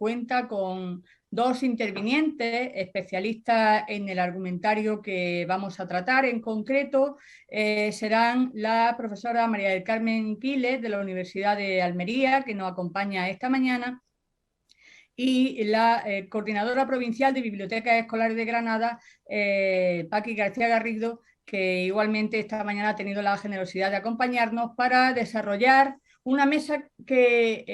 cuenta con dos intervinientes especialistas en el argumentario que vamos a tratar. En concreto, serán la profesora María del Carmen Quiles, de la Universidad de Almería, que nos acompaña esta mañana, y la coordinadora provincial de Bibliotecas Escolares de Granada, Paqui García Garrido, que igualmente esta mañana ha tenido la generosidad de acompañarnos para desarrollar una mesa que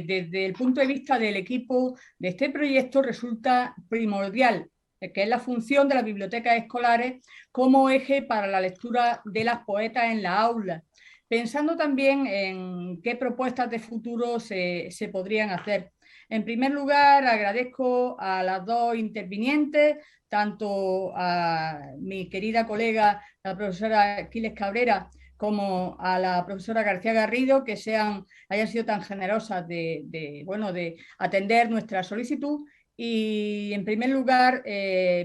desde el punto de vista del equipo de este proyecto resulta primordial, que es la función de las bibliotecas escolares como eje para la lectura de las poetas en la aula, pensando también en qué propuestas de futuro se podrían hacer. En primer lugar, agradezco a las dos intervinientes, tanto a mi querida colega, la profesora Aquiles Cabrera, como a la profesora García Garrido, que hayan sido tan generosas de atender nuestra solicitud. Y en primer lugar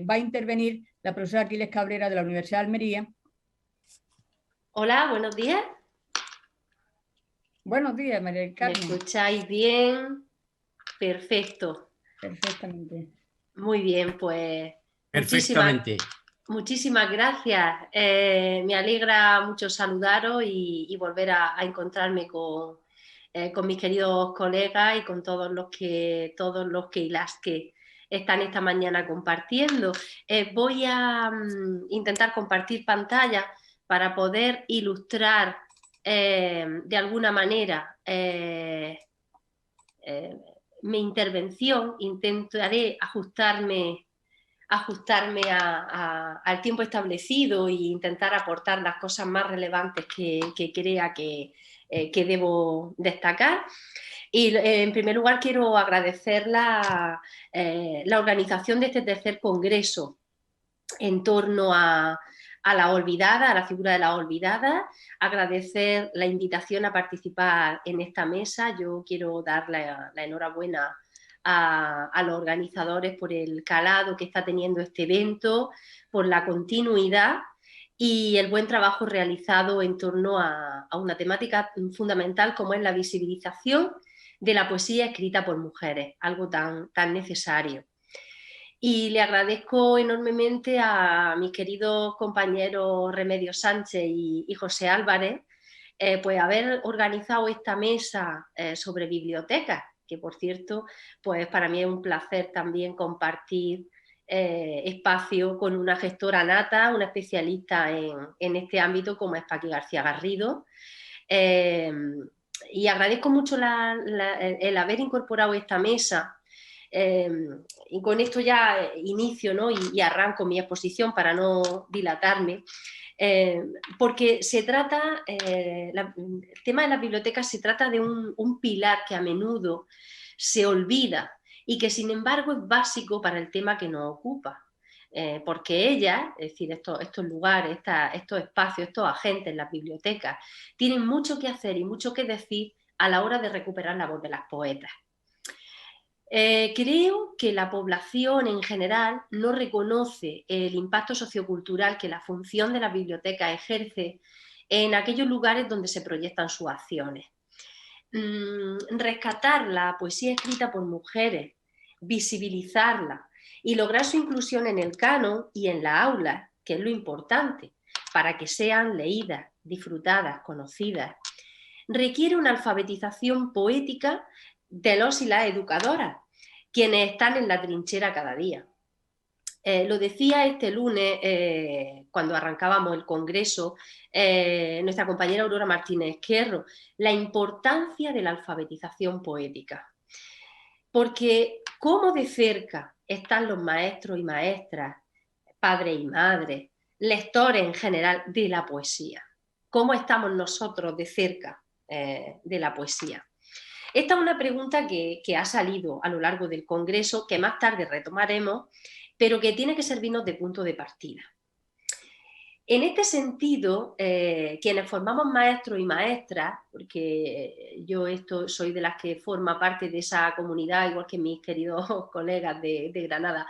va a intervenir la profesora Aquiles Cabrera, de la Universidad de Almería. Hola, buenos días. Buenos días, María del Carmen. ¿Me escucháis bien? Perfecto. Perfectamente. Muy bien, pues perfectamente. Muchísimas gracias. Me alegra mucho saludaros y volver a encontrarme con mis queridos colegas y con todos los que y las que están esta mañana compartiendo. Voy a intentar compartir pantalla para poder ilustrar de alguna manera mi intervención. Intentaré ajustarme al tiempo establecido e intentar aportar las cosas más relevantes que crea que debo destacar. Y en primer lugar quiero agradecer la organización de este tercer congreso en torno a la olvidada, a la figura de la olvidada, agradecer la invitación a participar en esta mesa. Yo quiero dar la enhorabuena a los organizadores por el calado que está teniendo este evento, por la continuidad y el buen trabajo realizado en torno a una temática fundamental como es la visibilización de la poesía escrita por mujeres, algo tan necesario. Y le agradezco enormemente a mis queridos compañeros Remedios Sánchez y José Álvarez pues haber organizado esta mesa sobre bibliotecas, que por cierto, pues para mí es un placer también compartir espacio con una gestora nata, una especialista en este ámbito como es Paqui García Garrido. Y agradezco mucho el haber incorporado esta mesa. Y con esto ya inicio, ¿no? y arranco mi exposición para no dilatarme, porque se trata, el tema de las bibliotecas se trata de un pilar que a menudo se olvida y que sin embargo es básico para el tema que nos ocupa. Porque ellas, es decir, estos lugares, estos espacios, estos agentes, las bibliotecas, tienen mucho que hacer y mucho que decir a la hora de recuperar la voz de las poetas. Creo que la población en general no reconoce el impacto sociocultural que la función de la biblioteca ejerce en aquellos lugares donde se proyectan sus acciones. Rescatar la poesía escrita por mujeres, visibilizarla y lograr su inclusión en el canon y en la aula, que es lo importante, para que sean leídas, disfrutadas, conocidas, requiere una alfabetización poética de los y las educadoras, quienes están en la trinchera cada día. Lo decía este lunes, cuando arrancábamos el congreso, nuestra compañera Aurora Martínez Esquerro, la importancia de la alfabetización poética. Porque cómo de cerca están los maestros y maestras, padres y madres, lectores en general de la poesía. ¿Cómo estamos nosotros de cerca de la poesía? Esta es una pregunta que ha salido a lo largo del congreso, que más tarde retomaremos, pero que tiene que servirnos de punto de partida. En este sentido, quienes formamos maestros y maestras, porque yo soy de las que forma parte de esa comunidad, igual que mis queridos colegas de Granada,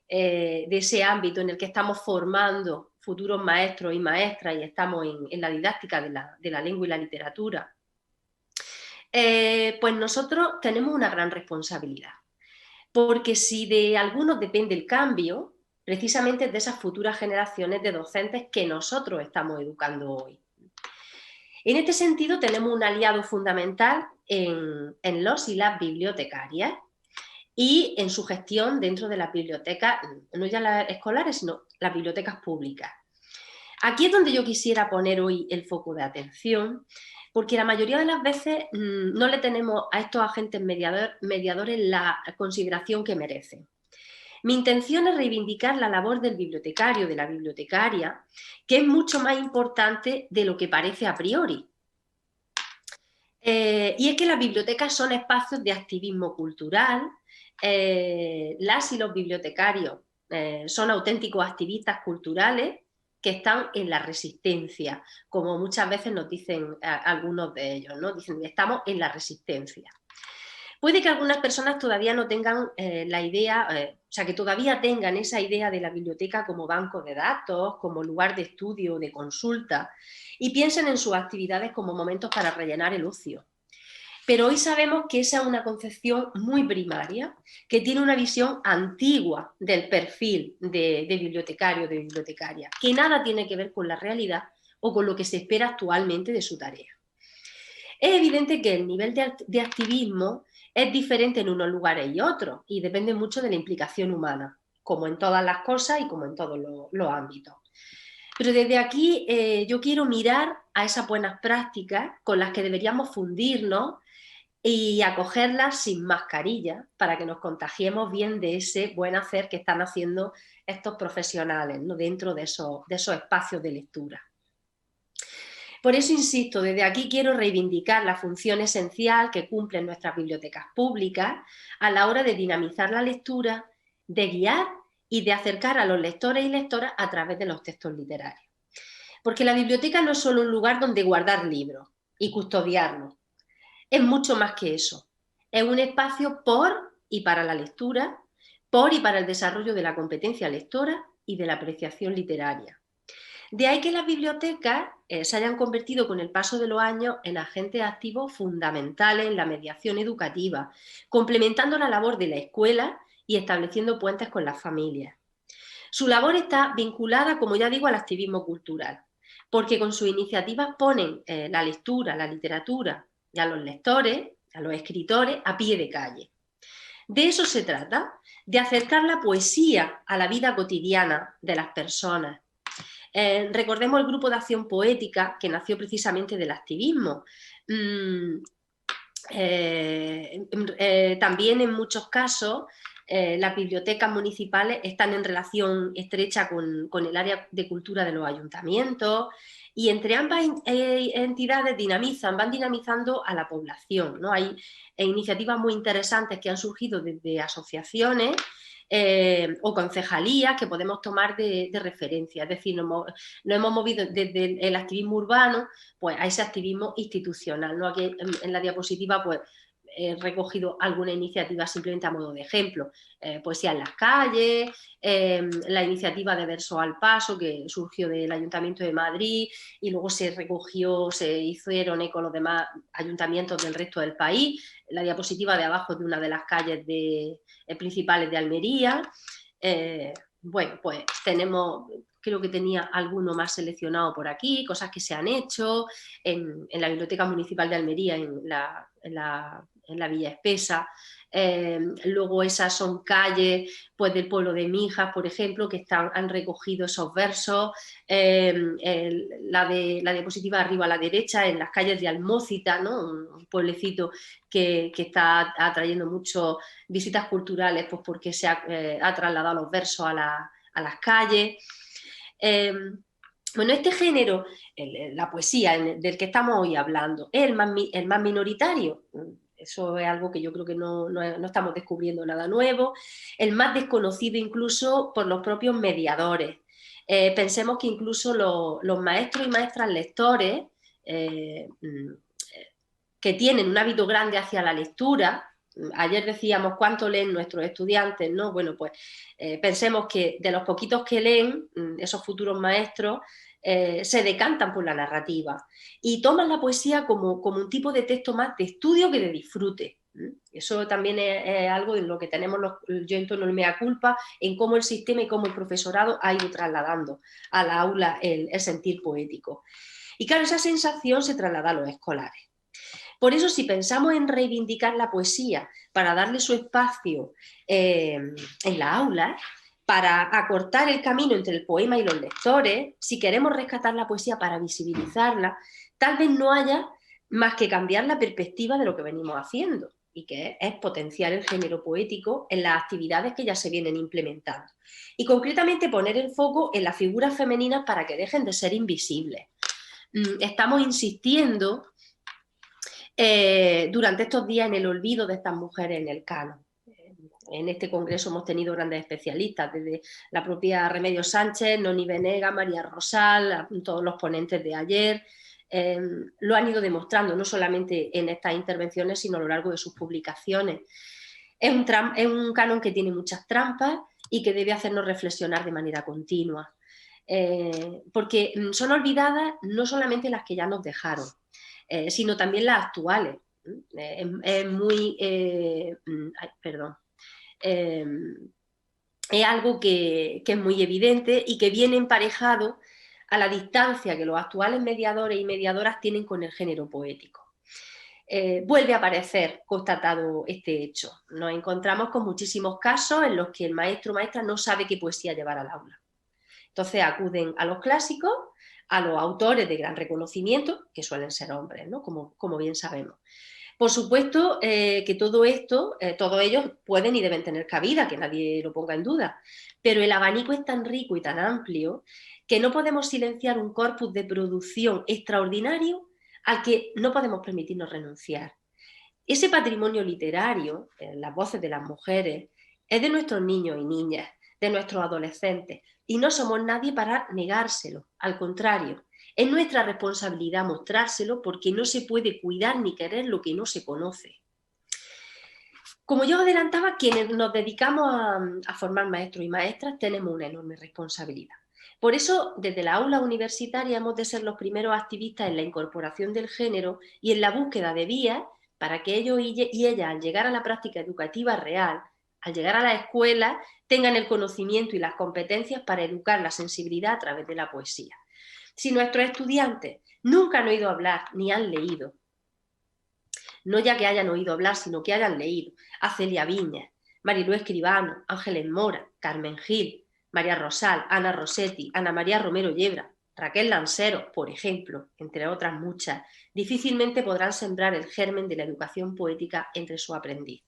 de ese ámbito en el que estamos formando futuros maestros y maestras y estamos en la didáctica de la lengua y la literatura, pues nosotros tenemos una gran responsabilidad. porque si de algunos depende el cambio, precisamente de esas futuras generaciones de docentes que nosotros estamos educando hoy. En este sentido, tenemos un aliado fundamental en los y las bibliotecarias y en su gestión dentro de las bibliotecas, no ya las escolares, sino las bibliotecas públicas. Aquí es donde yo quisiera poner hoy el foco de atención, porque la mayoría de las veces no le tenemos a estos agentes mediadores la consideración que merecen. Mi intención es reivindicar la labor del bibliotecario, de la bibliotecaria, que es mucho más importante de lo que parece a priori. Y es que las bibliotecas son espacios de activismo cultural, las y los bibliotecarios son auténticos activistas culturales que están en la resistencia, como muchas veces nos dicen algunos de ellos, ¿no? Dicen, estamos en la resistencia. Puede que algunas personas todavía no tengan la idea, o sea, que todavía tengan esa idea de la biblioteca como banco de datos, como lugar de estudio, de consulta, y piensen en sus actividades como momentos para rellenar el ocio. Pero hoy sabemos que esa es una concepción muy primaria, que tiene una visión antigua del perfil de bibliotecario, de bibliotecaria, que nada tiene que ver con la realidad o con lo que se espera actualmente de su tarea. Es evidente que el nivel de activismo es diferente en unos lugares y otros, y depende mucho de la implicación humana, como en todas las cosas y como en todos los ámbitos. Pero desde aquí yo quiero mirar a esas buenas prácticas con las que deberíamos fundirnos y acogerlas sin mascarilla para que nos contagiemos bien de ese buen hacer que están haciendo estos profesionales, ¿no? Dentro de esos espacios de lectura. Por eso insisto, desde aquí quiero reivindicar la función esencial que cumplen nuestras bibliotecas públicas a la hora de dinamizar la lectura, de guiar y de acercar a los lectores y lectoras a través de los textos literarios. Porque la biblioteca no es solo un lugar donde guardar libros y custodiarlos, es mucho más que eso. Es un espacio por y para la lectura, por y para el desarrollo de la competencia lectora y de la apreciación literaria. De ahí que las bibliotecas se hayan convertido con el paso de los años en agentes activos fundamentales en la mediación educativa, complementando la labor de la escuela y estableciendo puentes con las familias. Su labor está vinculada, como ya digo, al activismo cultural, porque con sus iniciativas ponen la lectura, la literatura y a los lectores, a los escritores, a pie de calle. De eso se trata, de acercar la poesía a la vida cotidiana de las personas. Recordemos el Grupo de Acción Poética, que nació precisamente del activismo. También en muchos casos las bibliotecas municipales están en relación estrecha con el área de cultura de los ayuntamientos y entre ambas entidades van dinamizando a la población, ¿no? Hay iniciativas muy interesantes que han surgido desde asociaciones o concejalías que podemos tomar de referencia, es decir, nos hemos movido desde el activismo urbano pues, a ese activismo institucional, ¿no? Aquí en la diapositiva pues, he recogido alguna iniciativa simplemente a modo de ejemplo, poesía en las calles, la iniciativa de Verso al Paso que surgió del Ayuntamiento de Madrid y luego se hicieron eco los demás ayuntamientos del resto del país. La diapositiva de abajo de una de las calles principales de Almería. Bueno, pues tenemos, creo que tenía alguno más seleccionado por aquí, cosas que se han hecho en la Biblioteca Municipal de Almería, en la Villa Espesa. Luego esas son calles pues, del pueblo de Mijas, por ejemplo, que han recogido esos versos. La diapositiva arriba a la derecha, en las calles de Almócita, ¿no? Un pueblecito que está atrayendo mucho visitas culturales pues, porque se ha trasladado los versos a las calles. Bueno, este género, la poesía del que estamos hoy hablando, es el más minoritario. Eso es algo que yo creo que no estamos descubriendo nada nuevo. El más desconocido incluso por los propios mediadores. Pensemos que incluso los maestros y maestras lectores que tienen un hábito grande hacia la lectura, ayer decíamos cuánto leen nuestros estudiantes, ¿no? Bueno, pues pensemos que de los poquitos que leen, esos futuros maestros, se decantan por la narrativa y toman la poesía como un tipo de texto más de estudio que de disfrute. Eso también es algo de lo que tenemos yo en torno al mea culpa, en cómo el sistema y cómo el profesorado ha ido trasladando a la aula el sentir poético. Y claro, esa sensación se traslada a los escolares. Por eso, si pensamos en reivindicar la poesía para darle su espacio en la aula, para acortar el camino entre el poema y los lectores, si queremos rescatar la poesía para visibilizarla, tal vez no haya más que cambiar la perspectiva de lo que venimos haciendo, y que es potenciar el género poético en las actividades que ya se vienen implementando. Y concretamente poner el foco en las figuras femeninas para que dejen de ser invisibles. Estamos insistiendo durante estos días en el olvido de estas mujeres en el canon. En este congreso hemos tenido grandes especialistas, desde la propia Remedios Sánchez, Noni Venegas, María Rosal, todos los ponentes de ayer, lo han ido demostrando, no solamente en estas intervenciones, sino a lo largo de sus publicaciones. Es un canon que tiene muchas trampas y que debe hacernos reflexionar de manera continua, porque son olvidadas no solamente las que ya nos dejaron, sino también las actuales. Es algo que es muy evidente y que viene emparejado a la distancia que los actuales mediadores y mediadoras tienen con el género poético. Vuelve a aparecer constatado este hecho. Nos encontramos con muchísimos casos en los que el maestro o maestra no sabe qué poesía llevar al aula. Entonces acuden a los clásicos, a los autores de gran reconocimiento, que suelen ser hombres, ¿no? Como bien sabemos. Por supuesto que todo esto, todos ellos pueden y deben tener cabida, que nadie lo ponga en duda, pero el abanico es tan rico y tan amplio que no podemos silenciar un corpus de producción extraordinario al que no podemos permitirnos renunciar. Ese patrimonio literario, las voces de las mujeres, es de nuestros niños y niñas, de nuestros adolescentes, y no somos nadie para negárselo, al contrario. Es nuestra responsabilidad mostrárselo porque no se puede cuidar ni querer lo que no se conoce. Como yo adelantaba, quienes nos dedicamos a formar maestros y maestras tenemos una enorme responsabilidad. Por eso, desde la aula universitaria hemos de ser los primeros activistas en la incorporación del género y en la búsqueda de vías para que ellos y ellas, al llegar a la práctica educativa real, al llegar a la escuela, tengan el conocimiento y las competencias para educar la sensibilidad a través de la poesía. Si nuestros estudiantes nunca han oído hablar ni han leído, no ya que hayan oído hablar, sino que hayan leído a Celia Viñas, Marilú Escribano, Ángeles Mora, Carmen Gil, María Rosal, Ana Rossetti, Ana María Romero Yebra, Raquel Lansero, por ejemplo, entre otras muchas, difícilmente podrán sembrar el germen de la educación poética entre sus aprendices.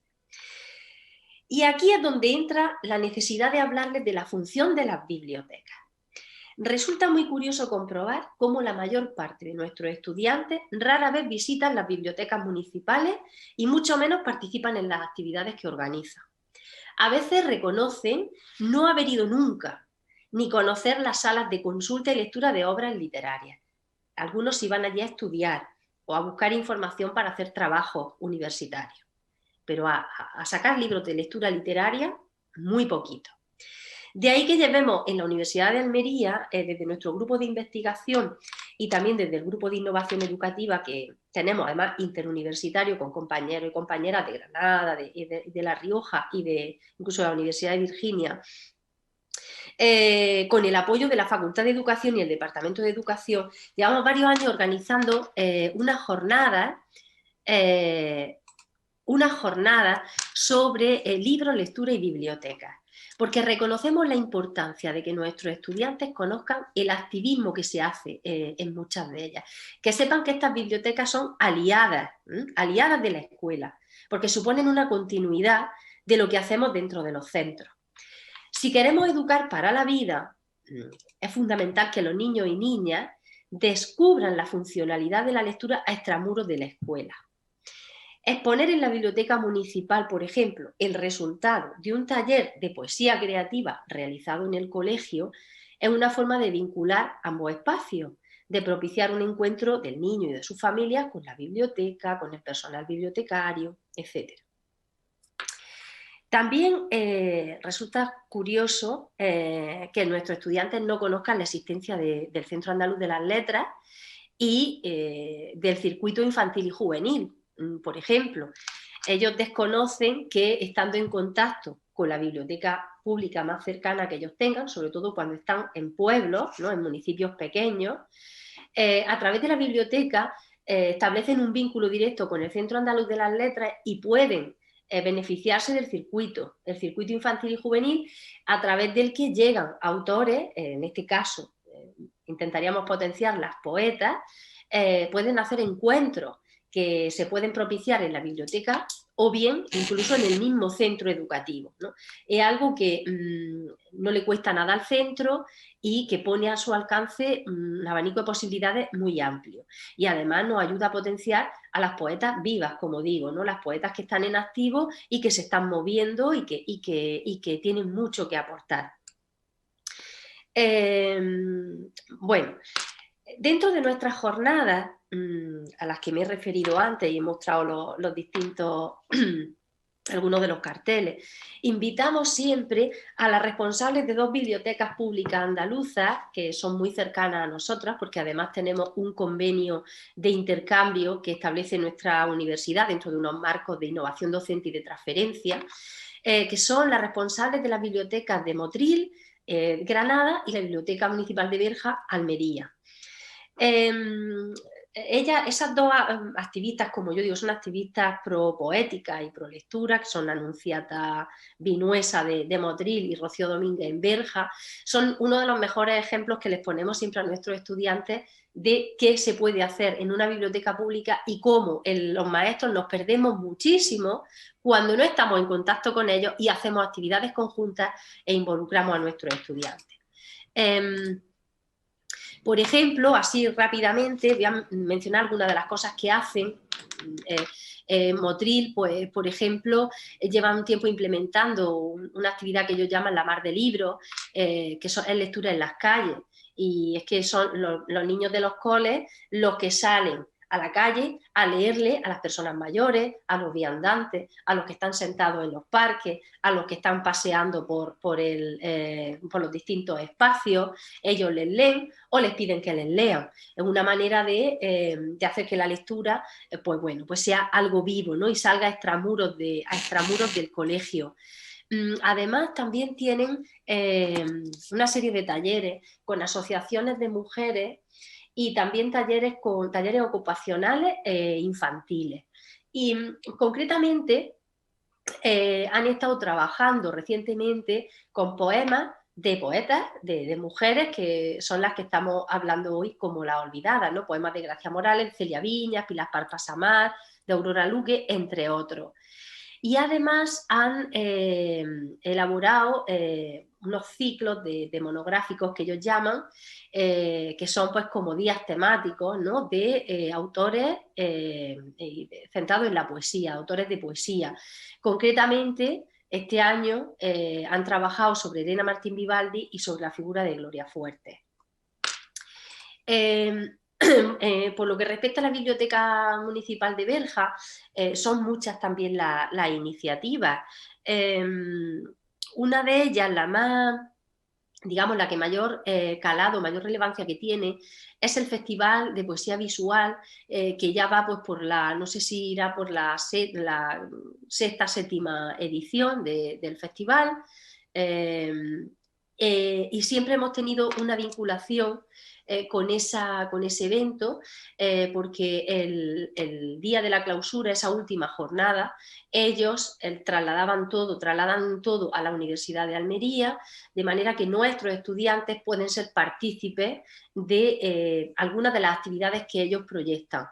Y aquí es donde entra la necesidad de hablarles de la función de las bibliotecas. Resulta muy curioso comprobar cómo la mayor parte de nuestros estudiantes rara vez visitan las bibliotecas municipales y mucho menos participan en las actividades que organizan. A veces reconocen no haber ido nunca, ni conocer las salas de consulta y lectura de obras literarias. Algunos iban allí a estudiar o a buscar información para hacer trabajos universitarios, pero a sacar libros de lectura literaria, muy poquito. De ahí que llevemos en la Universidad de Almería, desde nuestro grupo de investigación y también desde el grupo de innovación educativa que tenemos, además interuniversitario, con compañeros y compañeras de Granada, de La Rioja y incluso de la Universidad de Virginia, con el apoyo de la Facultad de Educación y el Departamento de Educación, llevamos varios años organizando una jornada sobre libros, lectura y biblioteca. Porque reconocemos la importancia de que nuestros estudiantes conozcan el activismo que se hace en muchas de ellas, que sepan que estas bibliotecas son aliadas de la escuela, porque suponen una continuidad de lo que hacemos dentro de los centros. Si queremos educar para la vida, es fundamental que los niños y niñas descubran la funcionalidad de la lectura a extramuros de la escuela. Exponer en la biblioteca municipal, por ejemplo, el resultado de un taller de poesía creativa realizado en el colegio es una forma de vincular ambos espacios, de propiciar un encuentro del niño y de su familia con la biblioteca, con el personal bibliotecario, etc. También resulta curioso que nuestros estudiantes no conozcan la existencia del Centro Andaluz de las Letras y del circuito infantil y juvenil, por ejemplo. Ellos desconocen que estando en contacto con la biblioteca pública más cercana que ellos tengan, sobre todo cuando están en pueblos, ¿no?, en municipios pequeños, a través de la biblioteca establecen un vínculo directo con el Centro Andaluz de las Letras y pueden beneficiarse del circuito, el circuito infantil y juvenil, a través del que llegan autores, en este caso intentaríamos potenciar las poetas, pueden hacer encuentros que se pueden propiciar en la biblioteca o bien incluso en el mismo centro educativo, ¿no? Es algo que no le cuesta nada al centro y que pone a su alcance un abanico de posibilidades muy amplio. Y además nos ayuda a potenciar a las poetas vivas, como digo, ¿no?, las poetas que están en activo y que se están moviendo y que tienen mucho que aportar. Bueno, dentro de nuestras jornadas, a las que me he referido antes y he mostrado los distintos, algunos de los carteles, invitamos siempre a las responsables de 2 bibliotecas públicas andaluzas que son muy cercanas a nosotras, porque además tenemos un convenio de intercambio que establece nuestra universidad dentro de unos marcos de innovación docente y de transferencia, que son las responsables de las bibliotecas de Motril, Granada, y la Biblioteca Municipal de Berja, Almería. Esas 2 activistas, como yo digo, son activistas pro poética y pro lectura, que son Anunciata Vinuesa de Motril y Rocío Domínguez en Berja. Son uno de los mejores ejemplos que les ponemos siempre a nuestros estudiantes de qué se puede hacer en una biblioteca pública y cómo los maestros nos perdemos muchísimo cuando no estamos en contacto con ellos y hacemos actividades conjuntas e involucramos a nuestros estudiantes. Por ejemplo, así rápidamente, voy a mencionar algunas de las cosas que hacen. Motril, pues, por ejemplo, lleva un tiempo implementando una actividad que ellos llaman la mar de libros, que es lectura en las calles. Y es que son los niños de los coles los que salen a la calle a leerle a las personas mayores, a los viandantes, a los que están sentados en los parques, a los que están paseando por los distintos espacios. Ellos les leen o les piden que les lean. Es una manera de hacer que la lectura pues sea algo vivo, ¿no?, y salga a extramuros del colegio. Además, también tienen una serie de talleres con asociaciones de mujeres y también talleres ocupacionales infantiles. Y concretamente han estado trabajando recientemente con poemas de poetas, de mujeres que son las que estamos hablando hoy como las olvidadas, ¿no? Poemas de Gracia Morales, Celia Viñas, Pilar Parpas Amar, de Aurora Luque, entre otros. Y además han elaborado unos ciclos de monográficos que ellos llaman, que son pues como días temáticos, ¿no?, de autores centrados en la poesía, autores de poesía. Concretamente, este año han trabajado sobre Elena Martín Vivaldi y sobre la figura de Gloria Fuertes. Por lo que respecta a la Biblioteca Municipal de Berja, son muchas también las iniciativas. Una de ellas, la más, digamos, la que mayor calado, mayor relevancia que tiene, es el Festival de Poesía Visual, que ya va pues por no sé si irá por la 6ª, 7ª edición del festival. Y siempre hemos tenido una vinculación con ese evento, porque el día de la clausura, esa última jornada, ellos trasladan todo a la Universidad de Almería, de manera que nuestros estudiantes pueden ser partícipes de algunas de las actividades que ellos proyectan.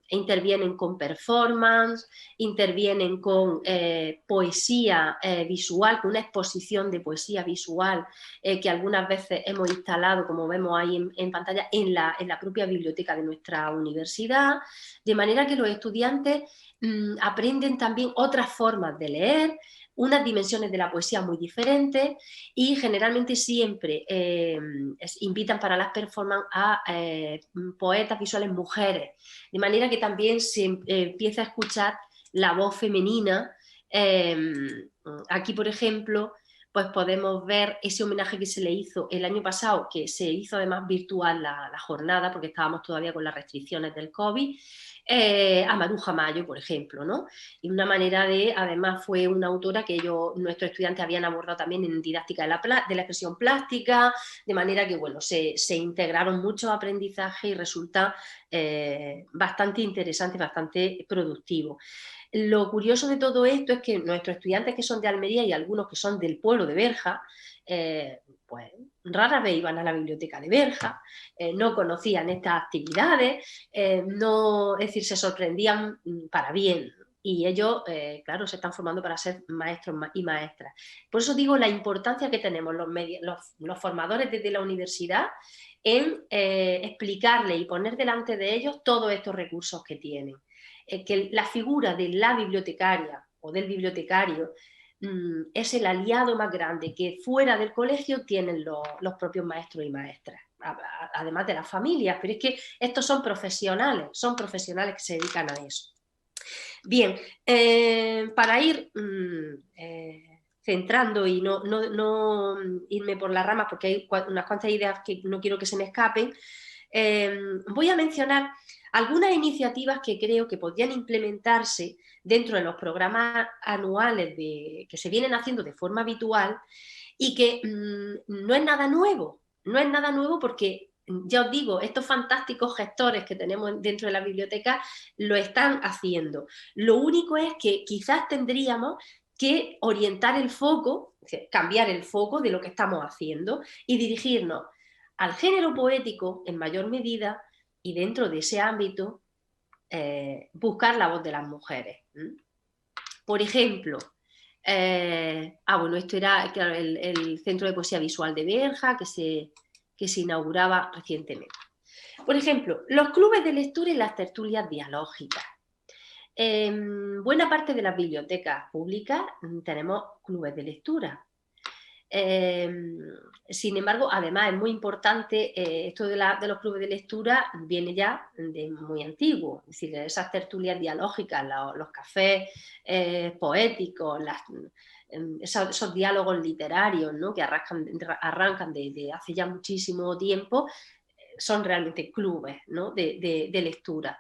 Intervienen con performance, intervienen con poesía visual, con una exposición de poesía visual que algunas veces hemos instalado, como vemos ahí en pantalla, en la propia biblioteca de nuestra universidad, de manera que los estudiantes aprenden también otras formas de leer, unas dimensiones de la poesía muy diferentes, y generalmente siempre invitan para las performances a poetas visuales mujeres, de manera que también se empieza a escuchar la voz femenina. Aquí, por ejemplo, pues podemos ver ese homenaje que se le hizo el año pasado, que se hizo además virtual la jornada, porque estábamos todavía con las restricciones del COVID, a Maruja Mayo, por ejemplo, ¿no? Y una manera de, además fue una autora que nuestros estudiantes habían abordado también en didáctica de la expresión plástica, de manera que, bueno, se integraron muchos aprendizajes y resulta bastante interesante, bastante productivo. Lo curioso de todo esto es que nuestros estudiantes que son de Almería y algunos que son del pueblo de Berja, pues rara vez iban a la biblioteca de Berja, no conocían estas actividades, no, es decir, se sorprendían para bien. Y ellos, claro, se están formando para ser maestros y maestras. Por eso digo la importancia que tenemos los formadores desde la universidad en explicarle y poner delante de ellos todos estos recursos que tienen. Que la figura de la bibliotecaria o del bibliotecario es el aliado más grande que fuera del colegio tienen los propios maestros y maestras, además de las familias, pero es que estos son profesionales que se dedican a eso. Bien, para ir centrando y no irme por las ramas, porque hay unas cuantas ideas que no quiero que se me escapen, voy a mencionar algunas iniciativas que creo que podrían implementarse dentro de los programas anuales que se vienen haciendo de forma habitual y que no es nada nuevo, porque ya os digo, estos fantásticos gestores que tenemos dentro de la biblioteca lo están haciendo. Lo único es que quizás tendríamos que orientar el foco, cambiar el foco de lo que estamos haciendo y dirigirnos al género poético en mayor medida y dentro de ese ámbito buscar la voz de las mujeres. Por ejemplo, bueno, esto era claro, el Centro de Poesía Visual de Berja que se inauguraba recientemente. Por ejemplo, los clubes de lectura y las tertulias dialógicas. En buena parte de las bibliotecas públicas tenemos clubes de lectura. Sin embargo, además es muy importante, esto de los clubes de lectura viene ya de muy antiguo, es decir, esas tertulias dialógicas, los cafés poéticos, esos diálogos literarios, ¿no? Que arrancan de hace ya muchísimo tiempo, son realmente clubes, ¿no? de lectura.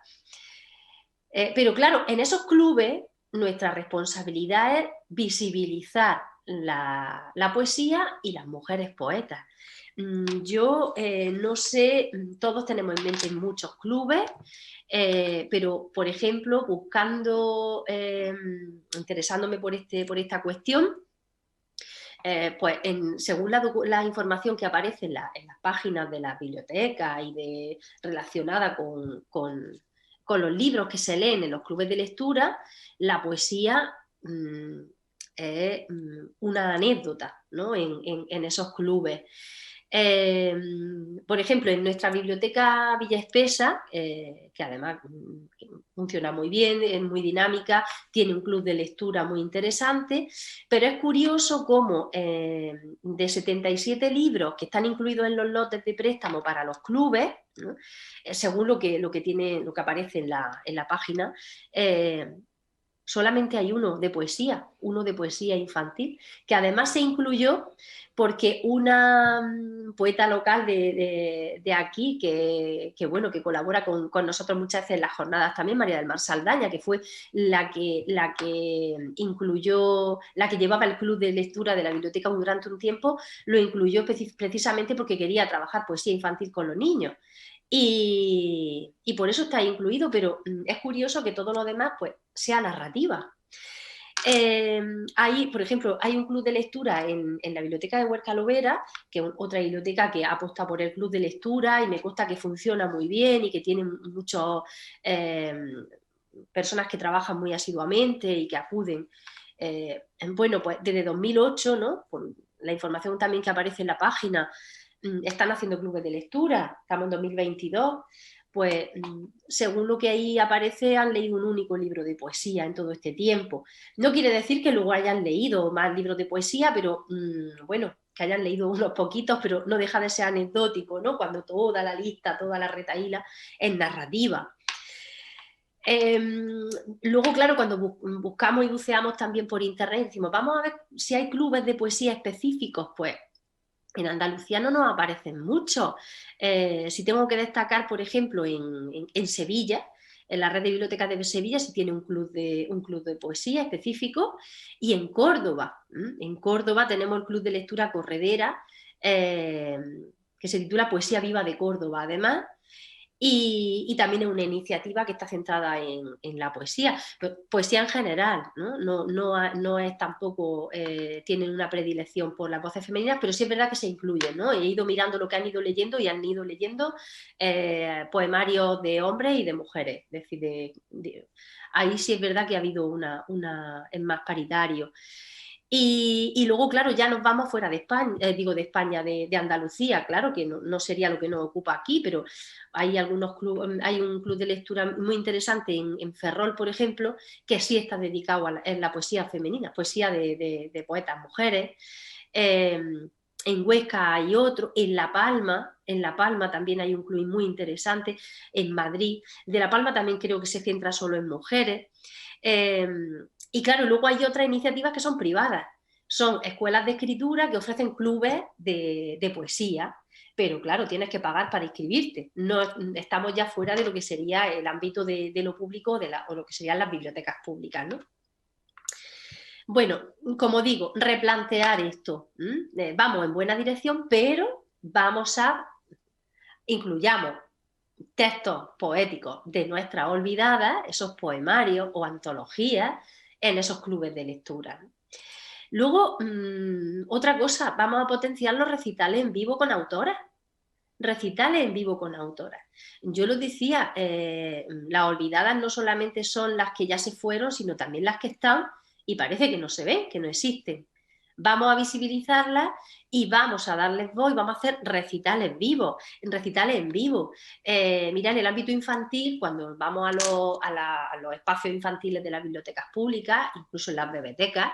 Pero claro, en esos clubes nuestra responsabilidad es visibilizar la poesía y las mujeres poetas. Yo no sé, todos tenemos en mente muchos clubes, pero por ejemplo, interesándome por esta cuestión, pues según la información que aparece en las páginas de las bibliotecas y relacionada con los libros que se leen en los clubes de lectura, la poesía es una anécdota, ¿no? en esos clubes. Por ejemplo, en nuestra biblioteca Villa Espesa, que además funciona muy bien, es muy dinámica, tiene un club de lectura muy interesante, pero es curioso cómo de 77 libros que están incluidos en los lotes de préstamo para los clubes, ¿no? Según lo que aparece en la página, solamente hay uno de poesía infantil, que además se incluyó porque una poeta local de aquí, que colabora con nosotros muchas veces en las jornadas también, María del Mar Saldaña, que fue la que incluyó, la que llevaba el club de lectura de la biblioteca durante un tiempo, lo incluyó precisamente porque quería trabajar poesía infantil con los niños. Y por eso está incluido, pero es curioso que todo lo demás pues, sea narrativa. Por ejemplo, hay un club de lectura en la biblioteca de Huerca Lovera, que es otra biblioteca que apuesta por el club de lectura y me consta que funciona muy bien y que tiene muchas personas que trabajan muy asiduamente y que acuden. Bueno, pues desde 2008, ¿no? Por la información también que aparece en la página, están haciendo clubes de lectura, estamos en 2022, pues según lo que ahí aparece han leído un único libro de poesía en todo este tiempo. No quiere decir que luego hayan leído más libros de poesía, pero bueno, que hayan leído unos poquitos, pero no deja de ser anecdótico, ¿no? Cuando toda la lista, toda la retahíla es narrativa. Luego, claro, cuando buscamos y buceamos también por internet, decimos, vamos a ver si hay clubes de poesía específicos, pues en Andalucía no nos aparecen muchos. Si tengo que destacar, por ejemplo, en Sevilla, En la red de bibliotecas de Sevilla se tiene un club de poesía específico, y en Córdoba, tenemos el club de lectura Corredera, que se titula Poesía Viva de Córdoba, además. Y también es una iniciativa que está centrada en la poesía, poesía en general, no es tampoco, tienen una predilección por las voces femeninas, pero sí es verdad que se incluyen, ¿no? He ido mirando lo que han ido leyendo y han ido leyendo poemarios de hombres y de mujeres, es decir, ahí sí es verdad que ha habido es más paritario. Y luego, claro, ya nos vamos fuera de España, de Andalucía, claro, que no sería lo que nos ocupa aquí, pero hay hay un club de lectura muy interesante en Ferrol, por ejemplo, que sí está dedicado en la poesía femenina, poesía de poetas mujeres. En Huesca hay otro, en La Palma también hay un club muy interesante, en Madrid. De La Palma también creo que se centra solo en mujeres. Y claro, luego hay otras iniciativas que son privadas. Son escuelas de escritura que ofrecen clubes de poesía, pero claro, tienes que pagar para inscribirte. No, estamos ya fuera de lo que sería el ámbito de lo público o lo que serían las bibliotecas públicas, ¿no? Bueno, como digo, replantear esto. Vamos en buena dirección, pero incluyamos textos poéticos de nuestras olvidadas, esos poemarios o antologías, en esos clubes de lectura. Luego, otra cosa, vamos a potenciar los recitales en vivo con autoras. Recitales en vivo con autoras. Yo lo decía, las olvidadas no solamente son las que ya se fueron, sino también las que están y parece que no se ven, que no existen. Vamos a visibilizarlas y vamos a darles voz y vamos a hacer recitales en vivo. Mira, en el ámbito infantil, cuando vamos a los espacios infantiles de las bibliotecas públicas, incluso en las bibliotecas,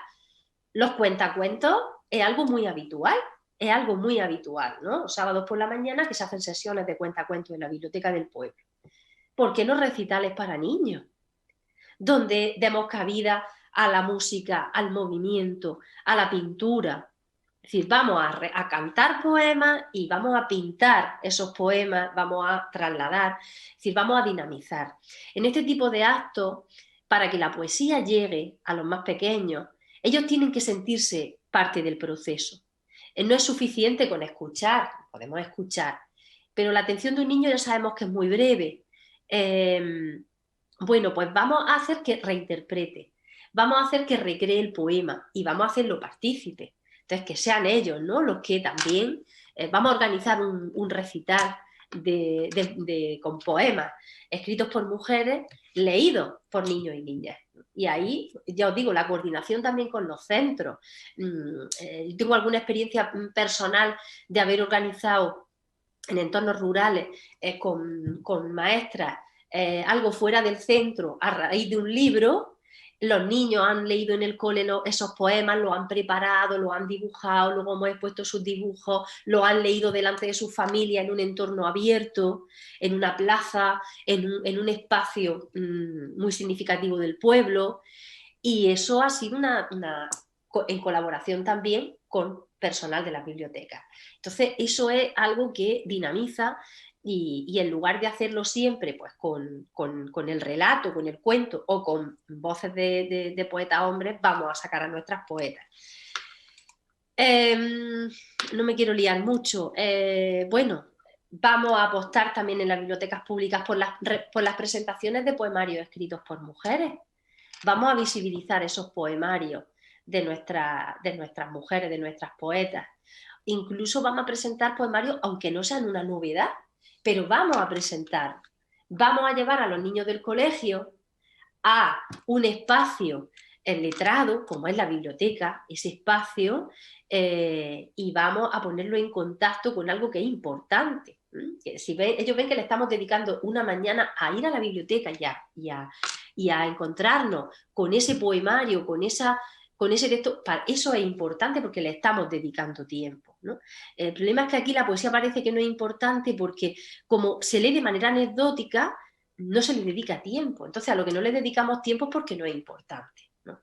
los cuentacuentos es algo muy habitual. Es algo muy habitual, ¿no? Los sábados por la mañana que se hacen sesiones de cuentacuentos en la biblioteca del pueblo. ¿Por qué no recitales para niños? Donde demos cabida a la música, al movimiento, a la pintura. Es decir, vamos a cantar poemas y vamos a pintar esos poemas, vamos a trasladar, es decir, vamos a dinamizar. En este tipo de actos, para que la poesía llegue a los más pequeños, ellos tienen que sentirse parte del proceso. No es suficiente con escuchar, podemos escuchar, pero la atención de un niño ya sabemos que es muy breve. Bueno, pues vamos a hacer que reinterprete, vamos a hacer que recree el poema y vamos a hacerlo partícipe. Entonces, que sean ellos, ¿no?, los que también vamos a organizar un recital con poemas escritos por mujeres, leídos por niños y niñas. Y ahí, ya os digo, la coordinación también con los centros. Tengo alguna experiencia personal de haber organizado en entornos rurales con maestras algo fuera del centro a raíz de un libro. Los niños han leído en el cole esos poemas, los han preparado, los han dibujado, luego hemos expuesto sus dibujos, los han leído delante de su familia en un entorno abierto, en una plaza, en un espacio muy significativo del pueblo, y eso ha sido en colaboración también con personal de las bibliotecas. Entonces, eso es algo que dinamiza. Y en lugar de hacerlo siempre pues, con el relato, con el cuento o con voces de poetas hombres, vamos a sacar a nuestras poetas. No me quiero liar mucho. Bueno, vamos a apostar también en las bibliotecas públicas por las presentaciones de poemarios escritos por mujeres. Vamos a visibilizar esos poemarios de nuestras mujeres, de nuestras poetas. Incluso vamos a presentar poemarios, aunque no sean una novedad, pero vamos a presentar, vamos a llevar a los niños del colegio a un espacio letrado, como es la biblioteca, ese espacio, y vamos a ponerlo en contacto con algo que es importante. Si ellos ven que le estamos dedicando una mañana a ir a la biblioteca y a encontrarnos con ese poemario, con ese texto, eso es importante porque le estamos dedicando tiempo, ¿no? El problema es que aquí la poesía parece que no es importante porque como se lee de manera anecdótica, no se le dedica tiempo. Entonces a lo que no le dedicamos tiempo es porque no es importante, ¿no?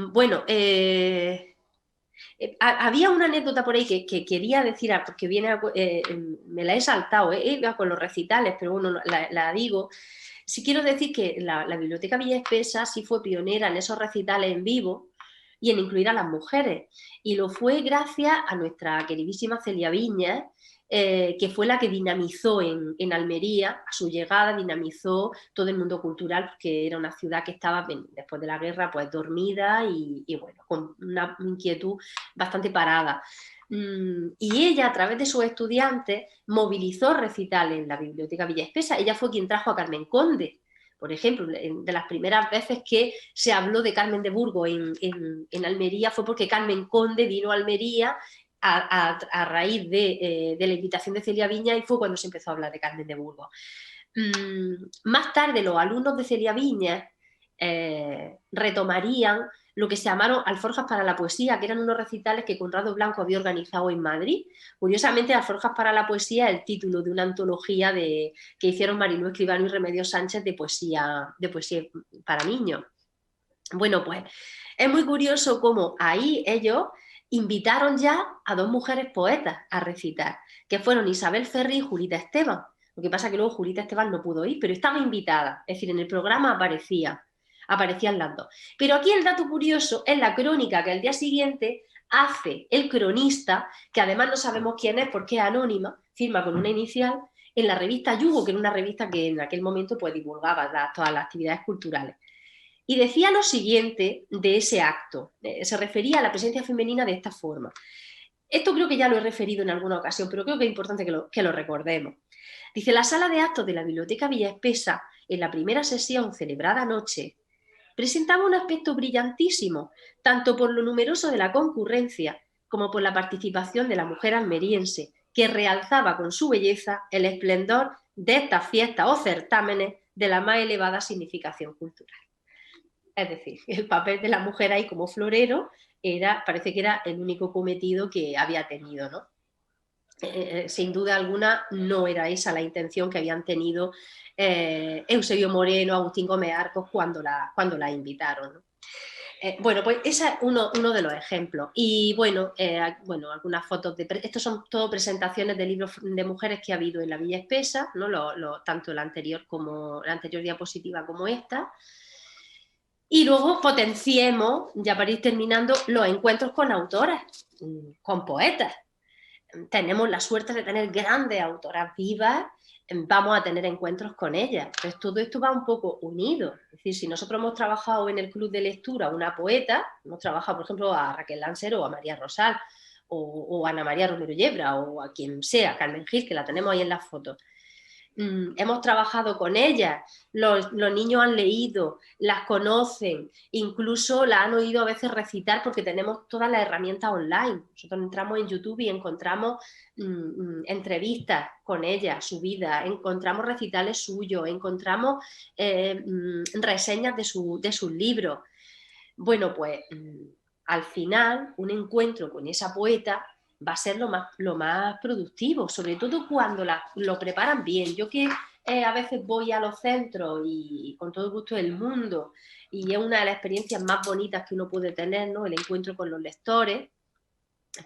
Bueno, Había una anécdota por ahí que quería decir, porque me la he saltado, iba con los recitales, pero bueno, la digo. Sí quiero decir que la Biblioteca Villa Espesa sí fue pionera en esos recitales en vivo y en incluir a las mujeres. Y lo fue gracias a nuestra queridísima Celia Viñas, que fue la que dinamizó en Almería, a su llegada dinamizó todo el mundo cultural, porque era una ciudad que estaba, después de la guerra, pues dormida y bueno, con una inquietud bastante parada. Y ella, a través de sus estudiantes, movilizó recitales en la Biblioteca Villa Espesa. Ella fue quien trajo a Carmen Conde, por ejemplo. De las primeras veces que se habló de Carmen de Burgos en Almería fue porque Carmen Conde vino a Almería a raíz de la invitación de Celia Viñas, y fue cuando se empezó a hablar de Carmen de Burgos. Más tarde los alumnos de Celia Viñas retomarían lo que se llamaron Alforjas para la Poesía, que eran unos recitales que Conrado Blanco había organizado en Madrid. Curiosamente, Alforjas para la Poesía es el título de una antología que hicieron Marilú Escribano y Remedios Sánchez de poesía para niños. Bueno, pues es muy curioso cómo ahí ellos invitaron ya a 2 mujeres poetas a recitar, que fueron Isabel Ferri y Julita Esteban. Lo que pasa es que luego Julita Esteban no pudo ir, pero estaba invitada, es decir, en el programa aparecían las 2. Pero aquí el dato curioso es la crónica que al día siguiente hace el cronista, que además no sabemos quién es porque es anónima, firma con una inicial, en la revista Yugo, que era una revista que en aquel momento pues divulgaba todas las actividades culturales. Y decía lo siguiente de ese acto, se refería a la presencia femenina de esta forma. Esto creo que ya lo he referido en alguna ocasión, pero creo que es importante que lo recordemos. Dice: la sala de actos de la Biblioteca Villa Espesa, en la primera sesión celebrada anoche, presentaba un aspecto brillantísimo, tanto por lo numeroso de la concurrencia como por la participación de la mujer almeriense, que realzaba con su belleza el esplendor de estas fiestas o certámenes de la más elevada significación cultural. Es decir, el papel de la mujer ahí como florero parece que era el único cometido que había tenido, ¿no? Sin duda alguna no era esa la intención que habían tenido Eusebio Moreno, Agustín Gómez Arcos cuando la invitaron, ¿no? Bueno, pues ese es uno de los ejemplos. Y bueno, algunas fotos estos son todo presentaciones de libros de mujeres que ha habido en la Villa Espesa, ¿no? Tanto la anterior diapositiva como esta. Y luego potenciemos, ya para ir terminando, los encuentros con autoras, con poetas. Tenemos la suerte de tener grandes autoras vivas, vamos a tener encuentros con ellas. Pues todo esto va un poco unido. Es decir, si nosotros hemos trabajado en el club de lectura una poeta, hemos trabajado, por ejemplo, a Raquel Lansero o a María Rosal o a Ana María Romero Yebra o a quien sea, Carmen Gil, que la tenemos ahí en las fotos. Hemos trabajado con ellas, los niños han leído, las conocen, incluso la han oído a veces recitar porque tenemos todas las herramientas online. Nosotros entramos en YouTube y encontramos entrevistas con ellas, su vida, encontramos recitales suyos, encontramos reseñas de sus libros. Bueno, pues al final un encuentro con esa poeta va a ser lo más productivo, sobre todo cuando lo preparan bien. Yo que a veces voy a los centros y con todo el gusto del mundo, y es una de las experiencias más bonitas que uno puede tener, ¿no? El encuentro con los lectores,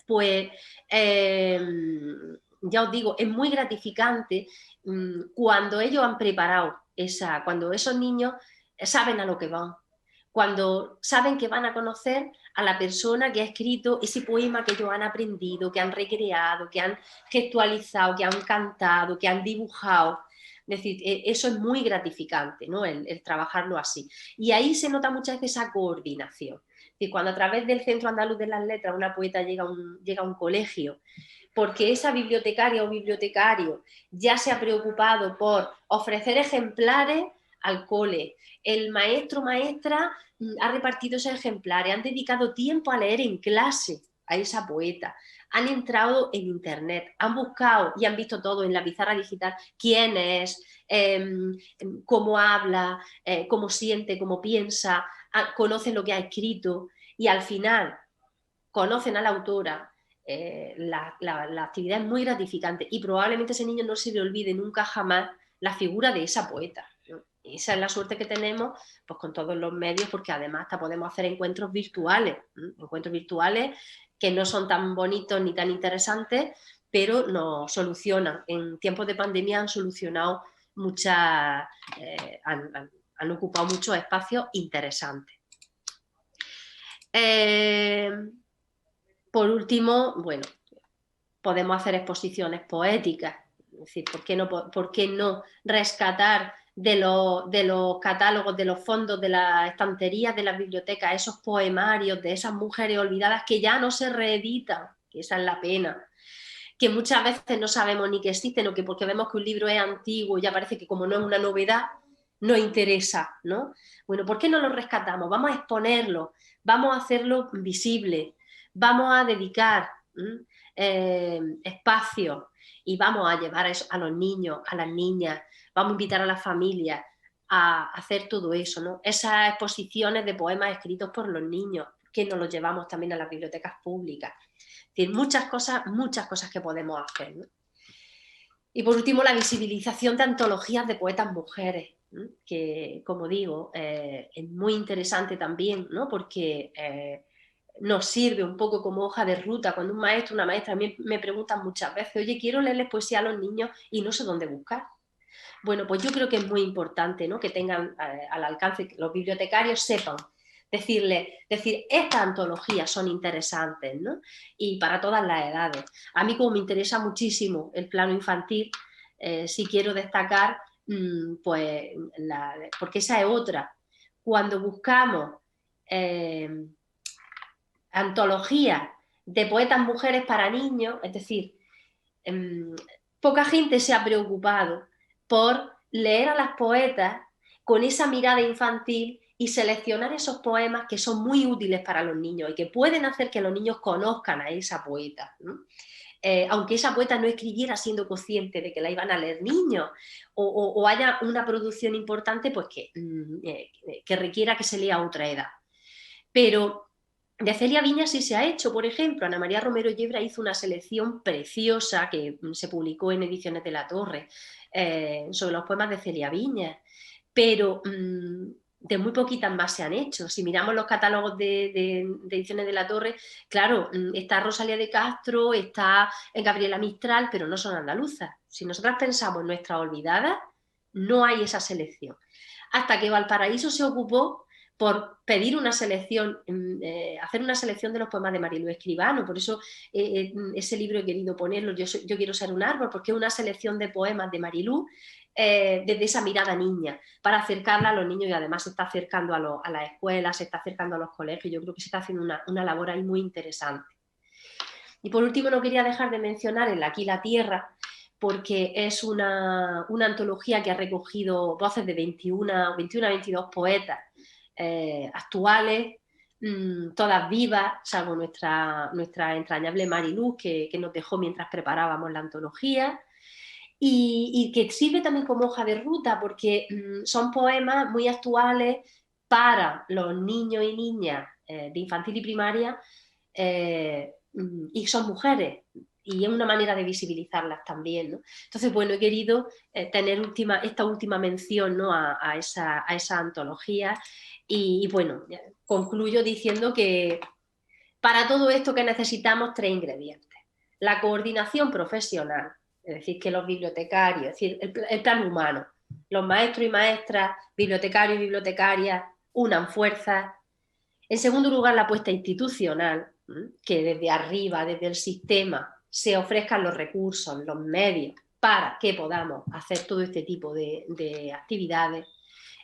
pues ya os digo, es muy gratificante cuando ellos han preparado cuando esos niños saben a lo que van, cuando saben que van a conocer a la persona que ha escrito ese poema que ellos han aprendido, que han recreado, que han gestualizado, que han cantado, que han dibujado. Es decir, eso es muy gratificante, ¿no? El trabajarlo así. Y ahí se nota muchas veces esa coordinación. Es decir, cuando a través del Centro Andaluz de las Letras una poeta llega a un colegio, porque esa bibliotecaria o bibliotecario ya se ha preocupado por ofrecer ejemplares al cole, el maestro o maestra ha repartido esos ejemplares, han dedicado tiempo a leer en clase a esa poeta, han entrado en internet, han buscado y han visto todo en la pizarra digital, quién es, cómo habla, cómo siente, cómo piensa, conocen lo que ha escrito y al final conocen a la autora. La actividad es muy gratificante y probablemente ese niño no se le olvide nunca jamás la figura de esa poeta. Esa es la suerte que tenemos pues, con todos los medios, porque además hasta podemos hacer encuentros virtuales que no son tan bonitos ni tan interesantes, pero nos solucionan. En tiempos de pandemia han solucionado muchas, han ocupado muchos espacios interesantes. Por último, bueno, podemos hacer exposiciones poéticas, es decir, ¿por qué no rescatar de los catálogos, de los fondos, de las estanterías de las bibliotecas, esos poemarios de esas mujeres olvidadas que ya no se reeditan, que esa es la pena, que muchas veces no sabemos ni que existen, o que porque vemos que un libro es antiguo ya parece que como no es una novedad, no interesa, ¿no? Bueno, ¿por qué no lo rescatamos? Vamos a exponerlo, vamos a hacerlo visible, vamos a dedicar espacios y vamos a llevar a los niños, a las niñas, vamos a invitar a las familias a hacer todo eso, ¿no? Esas exposiciones de poemas escritos por los niños, que nos los llevamos también a las bibliotecas públicas. Es decir, muchas cosas que podemos hacer, ¿no? Y por último, la visibilización de antologías de poetas mujeres, ¿no? Que, como digo, es muy interesante también, ¿no? Porque nos sirve un poco como hoja de ruta. Cuando un maestro, una maestra, a mí me preguntan muchas veces, oye, quiero leerles poesía a los niños y no sé dónde buscar. Bueno, pues yo creo que es muy importante, ¿no? Que tengan al alcance, que los bibliotecarios sepan decir, estas antologías son interesantes, ¿no? Y para todas las edades. A mí, como me interesa muchísimo el plano infantil, sí quiero destacar, pues, porque esa es otra. Cuando buscamos antologías de poetas mujeres para niños, es decir, poca gente se ha preocupado por leer a las poetas con esa mirada infantil y seleccionar esos poemas que son muy útiles para los niños y que pueden hacer que los niños conozcan a esa poeta, ¿no? Aunque esa poeta no escribiera siendo consciente de que la iban a leer niños o haya una producción importante, pues que requiera que se lea a otra edad. Pero de Celia Viñas sí se ha hecho, por ejemplo, Ana María Romero Yebra hizo una selección preciosa que se publicó en Ediciones de la Torre sobre los poemas de Celia Viñas, pero de muy poquitas más se han hecho. Si miramos los catálogos de Ediciones de la Torre, claro, está Rosalía de Castro, está Gabriela Mistral, pero no son andaluzas. Si nosotras pensamos en nuestras olvidadas, no hay esa selección. Hasta que Valparaíso se ocupó por pedir una selección, hacer una selección de los poemas de Marilú Escribano. Por eso ese libro he querido ponerlo, yo quiero ser un árbol, porque es una selección de poemas de Marilú desde esa mirada niña, para acercarla a los niños, y además se está acercando a las escuelas, se está acercando a los colegios. Yo creo que se está haciendo una labor ahí muy interesante. Y por último, no quería dejar de mencionar el Aquí la Tierra, porque es una antología que ha recogido voces de 21 a 22 poetas actuales, todas vivas, salvo nuestra entrañable Mariluz, que nos dejó mientras preparábamos la antología, y que sirve también como hoja de ruta, porque son poemas muy actuales para los niños y niñas de infantil y primaria, y son mujeres, y es una manera de visibilizarlas también, ¿no? Entonces, bueno, he querido tener esta última mención, ¿no? a esa antología, y bueno, concluyo diciendo que para todo esto que necesitamos 3 ingredientes. La coordinación profesional, es decir, que los bibliotecarios, es decir, el plan humano, los maestros y maestras, bibliotecarios y bibliotecarias, unan fuerzas. En segundo lugar, la apuesta institucional, que desde arriba, desde el sistema, se ofrezcan los recursos, los medios, para que podamos hacer todo este tipo de actividades.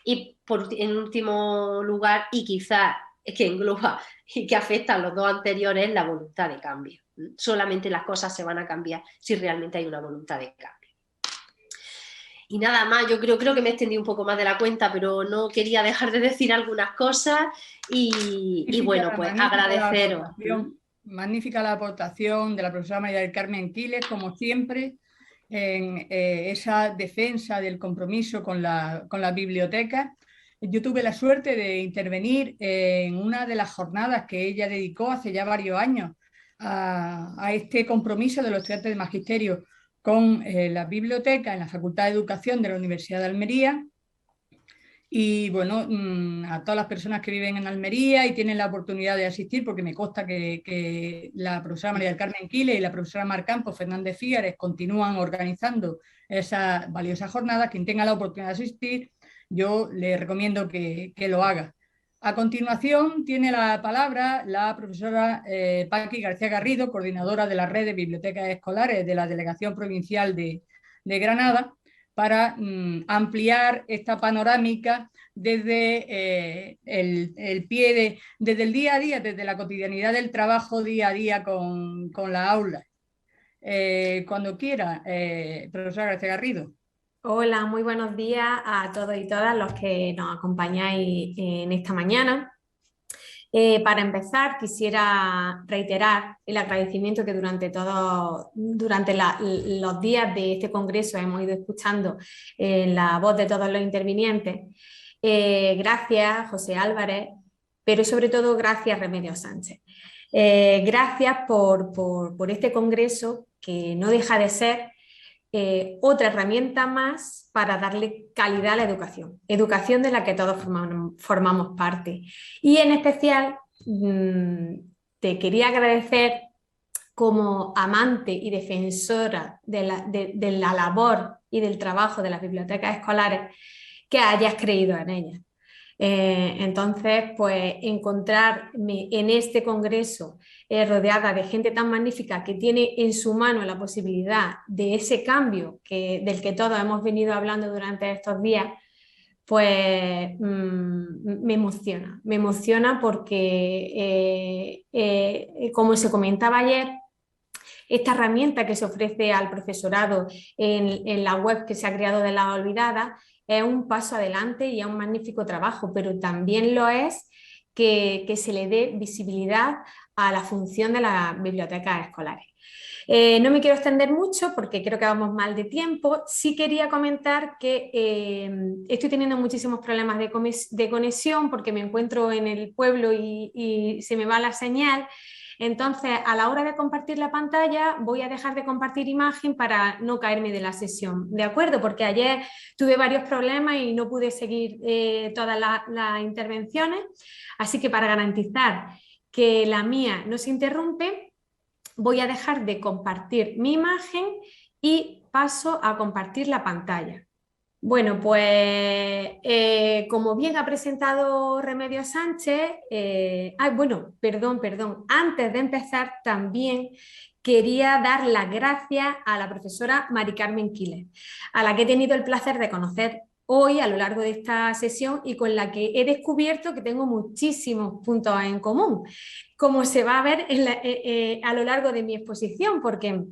Y en último lugar, y quizás que engloba y que afecta a los 2 anteriores, la voluntad de cambio. Solamente las cosas se van a cambiar si realmente hay una voluntad de cambio. Y nada más, yo creo que me he extendido un poco más de la cuenta, pero no quería dejar de decir algunas cosas y bueno, pues agradeceros. Magnífica la aportación de la profesora María del Carmen Quiles, como siempre, en esa defensa del compromiso con la biblioteca. Yo tuve la suerte de intervenir en una de las jornadas que ella dedicó hace ya varios años a este compromiso de los estudiantes de magisterio con la biblioteca en la Facultad de Educación de la Universidad de Almería, Y bueno, a todas las personas que viven en Almería y tienen la oportunidad de asistir, porque me consta que la profesora María del Carmen Quiles y la profesora Mar Campos Fernández Fígares continúan organizando esas valiosas jornadas. Quien tenga la oportunidad de asistir, yo le recomiendo que lo haga. A continuación tiene la palabra la profesora Paqui García Garrido, coordinadora de la red de bibliotecas escolares de la Delegación Provincial de Granada, para ampliar esta panorámica desde desde el día a día, desde la cotidianidad del trabajo día a día con la aula. Cuando quiera, profesora García Garrido. Hola, muy buenos días a todos y todas los que nos acompañáis en esta mañana. Para empezar, quisiera reiterar el agradecimiento que durante los días de este congreso hemos ido escuchando la voz de todos los intervinientes. Gracias, José Álvarez, pero sobre todo gracias, Remedios Sánchez. Gracias por este congreso que no deja de ser otra herramienta más para darle calidad a la educación de la que todos formamos parte. Y en especial te quería agradecer, como amante y defensora de la labor y del trabajo de las bibliotecas escolares, que hayas creído en ellas. Entonces, pues encontrarme en este congreso rodeada de gente tan magnífica que tiene en su mano la posibilidad de ese cambio del que todos hemos venido hablando durante estos días, pues me emociona porque, como se comentaba ayer, esta herramienta que se ofrece al profesorado en la web que se ha creado de La Olvidada es un paso adelante y es un magnífico trabajo, pero también lo es que se le dé visibilidad a la función de las bibliotecas escolares. No me quiero extender mucho porque creo que vamos mal de tiempo. Sí quería comentar que estoy teniendo muchísimos problemas de conexión porque me encuentro en el pueblo y se me va la señal. Entonces, a la hora de compartir la pantalla, voy a dejar de compartir imagen para no caerme de la sesión, ¿de acuerdo? Porque ayer tuve varios problemas y no pude seguir todas las intervenciones, así que para garantizar que la mía no se interrumpe, voy a dejar de compartir mi imagen y paso a compartir la pantalla. Bueno, pues como bien ha presentado Remedios Sánchez, perdón, antes de empezar también quería dar las gracias a la profesora Mari Carmen Quiles, a la que he tenido el placer de conocer hoy a lo largo de esta sesión y con la que he descubierto que tengo muchísimos puntos en común, como se va a ver a lo largo de mi exposición, porque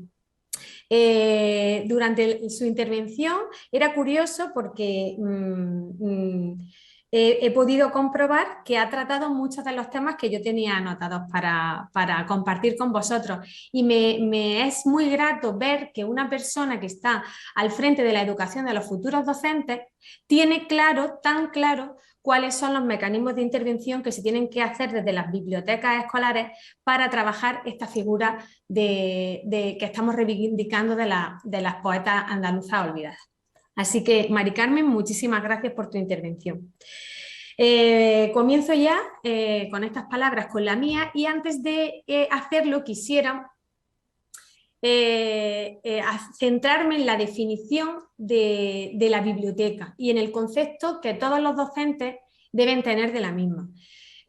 durante su intervención era curioso porque he podido comprobar que ha tratado muchos de los temas que yo tenía anotados para compartir con vosotros, y me es muy grato ver que una persona que está al frente de la educación de los futuros docentes tiene tan claro cuáles son los mecanismos de intervención que se tienen que hacer desde las bibliotecas escolares para trabajar esta figura que estamos reivindicando de las poetas andaluzas olvidadas. Así que, Mari Carmen, muchísimas gracias por tu intervención. Comienzo ya con estas palabras, con la mía, y antes de hacerlo quisiera centrarme en la definición de la biblioteca y en el concepto que todos los docentes deben tener de la misma.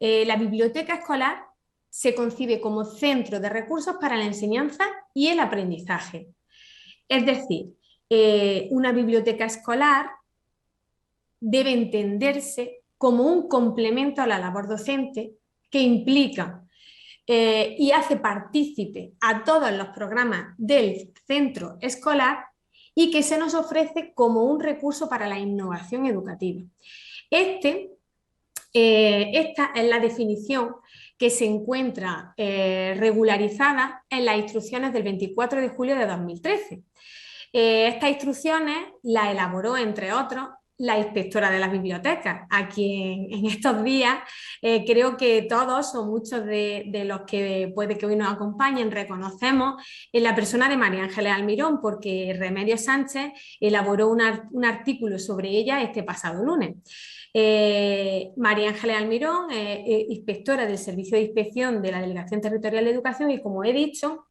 La biblioteca escolar se concibe como centro de recursos para la enseñanza y el aprendizaje. Es decir, una biblioteca escolar debe entenderse como un complemento a la labor docente que implica y hace partícipe a todos los programas del centro escolar y que se nos ofrece como un recurso para la innovación educativa. Esta es la definición que se encuentra regularizada en las instrucciones del 24 de julio de 2013. Estas instrucciones las elaboró, entre otros, la inspectora de las bibliotecas, a quien en estos días creo que todos o muchos de los que puede que hoy nos acompañen reconocemos en la persona de María Ángeles Almirón, porque Remedios Sánchez elaboró un artículo sobre ella este pasado lunes. María Ángeles Almirón es inspectora del Servicio de Inspección de la Delegación Territorial de Educación y, como he dicho,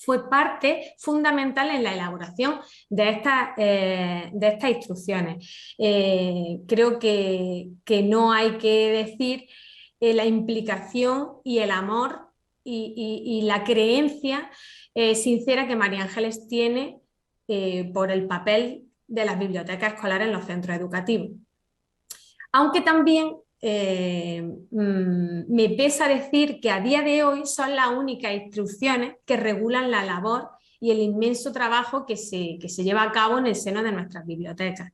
fue parte fundamental en la elaboración de estas instrucciones. Creo que no hay que decir la implicación y el amor y la creencia sincera que María Ángeles tiene por el papel de las bibliotecas escolares en los centros educativos. Aunque también me pesa decir que a día de hoy son las únicas instrucciones que regulan la labor y el inmenso trabajo que se lleva a cabo en el seno de nuestras bibliotecas.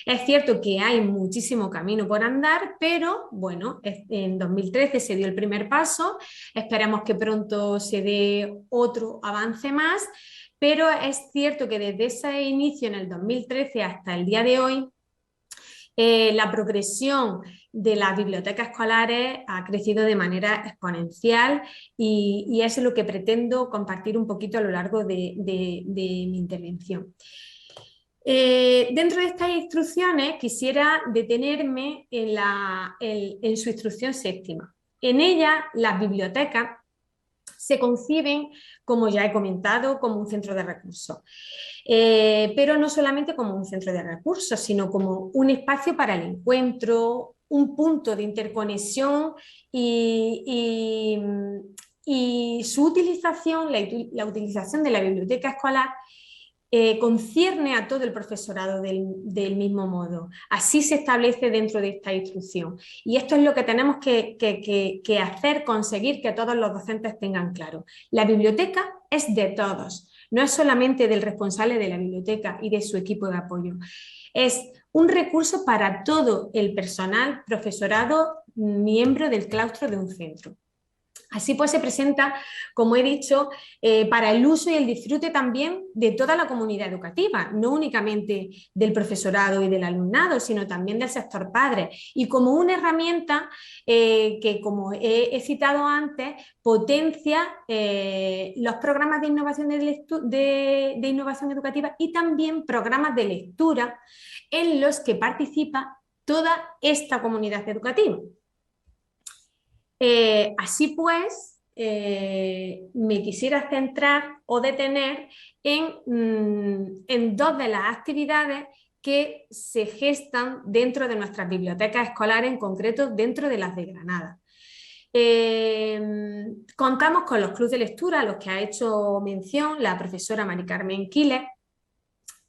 Es cierto que hay muchísimo camino por andar, pero bueno, en 2013 se dio el primer paso, esperemos que pronto se dé otro avance más, pero es cierto que desde ese inicio en el 2013 hasta el día de hoy, la progresión de las bibliotecas escolares ha crecido de manera exponencial y eso es lo que pretendo compartir un poquito a lo largo de mi intervención. Dentro de estas instrucciones quisiera detenerme en su instrucción séptima. En ella las bibliotecas se conciben, como ya he comentado, como un centro de recursos. Pero no solamente como un centro de recursos, sino como un espacio para el encuentro, un punto de interconexión y su utilización, la utilización de la biblioteca escolar concierne a todo el profesorado del mismo modo. Así se establece dentro de esta instrucción. Y esto es lo que tenemos que hacer, conseguir que todos los docentes tengan claro. La biblioteca es de todos. No es solamente del responsable de la biblioteca y de su equipo de apoyo. Es un recurso para todo el personal, profesorado, miembro del claustro de un centro. Así pues se presenta, como he dicho, para el uso y el disfrute también de toda la comunidad educativa, no únicamente del profesorado y del alumnado, sino también del sector padre, y como una herramienta que, como he citado antes, potencia los programas de innovación, de innovación educativa y también programas de lectura en los que participa toda esta comunidad educativa. Así pues, me quisiera centrar o detener en dos de las actividades que se gestan dentro de nuestras bibliotecas escolares, en concreto dentro de las de Granada. Contamos con los clubes de lectura a los que ha hecho mención la profesora Mari Carmen Quiles.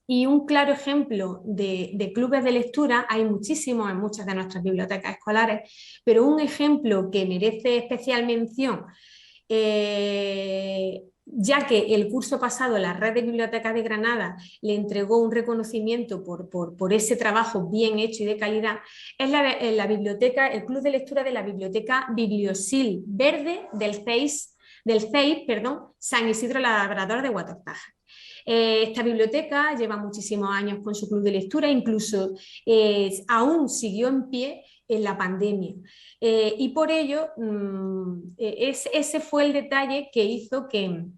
Y un claro ejemplo de clubes de lectura hay muchísimos en muchas de nuestras bibliotecas escolares, pero un ejemplo que merece especial mención, ya que el curso pasado la Red de Bibliotecas de Granada le entregó un reconocimiento por ese trabajo bien hecho y de calidad, es la biblioteca, el club de lectura de la biblioteca Bibliosil Verde del CEIP, San Isidro Labrador de Huatortaja. Esta biblioteca lleva muchísimos años con su club de lectura, incluso aún siguió en pie en la pandemia. Y por ello, ese fue el detalle que hizo que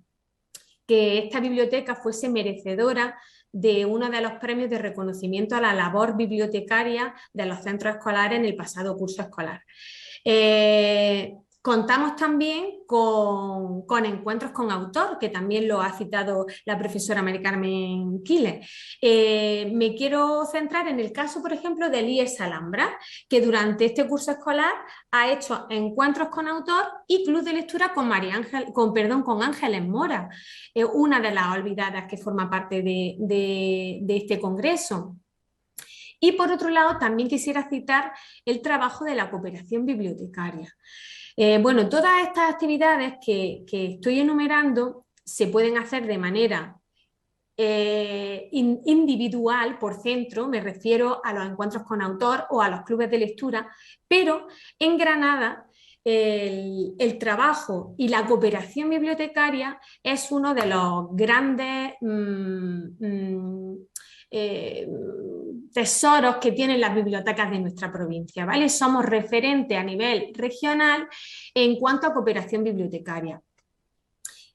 esta biblioteca fuese merecedora de uno de los premios de reconocimiento a la labor bibliotecaria de los centros escolares en el pasado curso escolar. Contamos también con encuentros con autor, que también lo ha citado la profesora Mari Carmen Quiles. Me quiero centrar en el caso, por ejemplo, de IES Alhambra, que durante este curso escolar ha hecho encuentros con autor y club de lectura con Ángeles Mora, una de las olvidadas que forma parte de este congreso. Y por otro lado, también quisiera citar el trabajo de la cooperación bibliotecaria. Bueno, todas estas actividades que estoy enumerando se pueden hacer de manera individual por centro, me refiero a los encuentros con autor o a los clubes de lectura, pero en Granada el trabajo y la cooperación bibliotecaria es uno de los grandes tesoros que tienen las bibliotecas de nuestra provincia, ¿vale? Somos referentes a nivel regional en cuanto a cooperación bibliotecaria.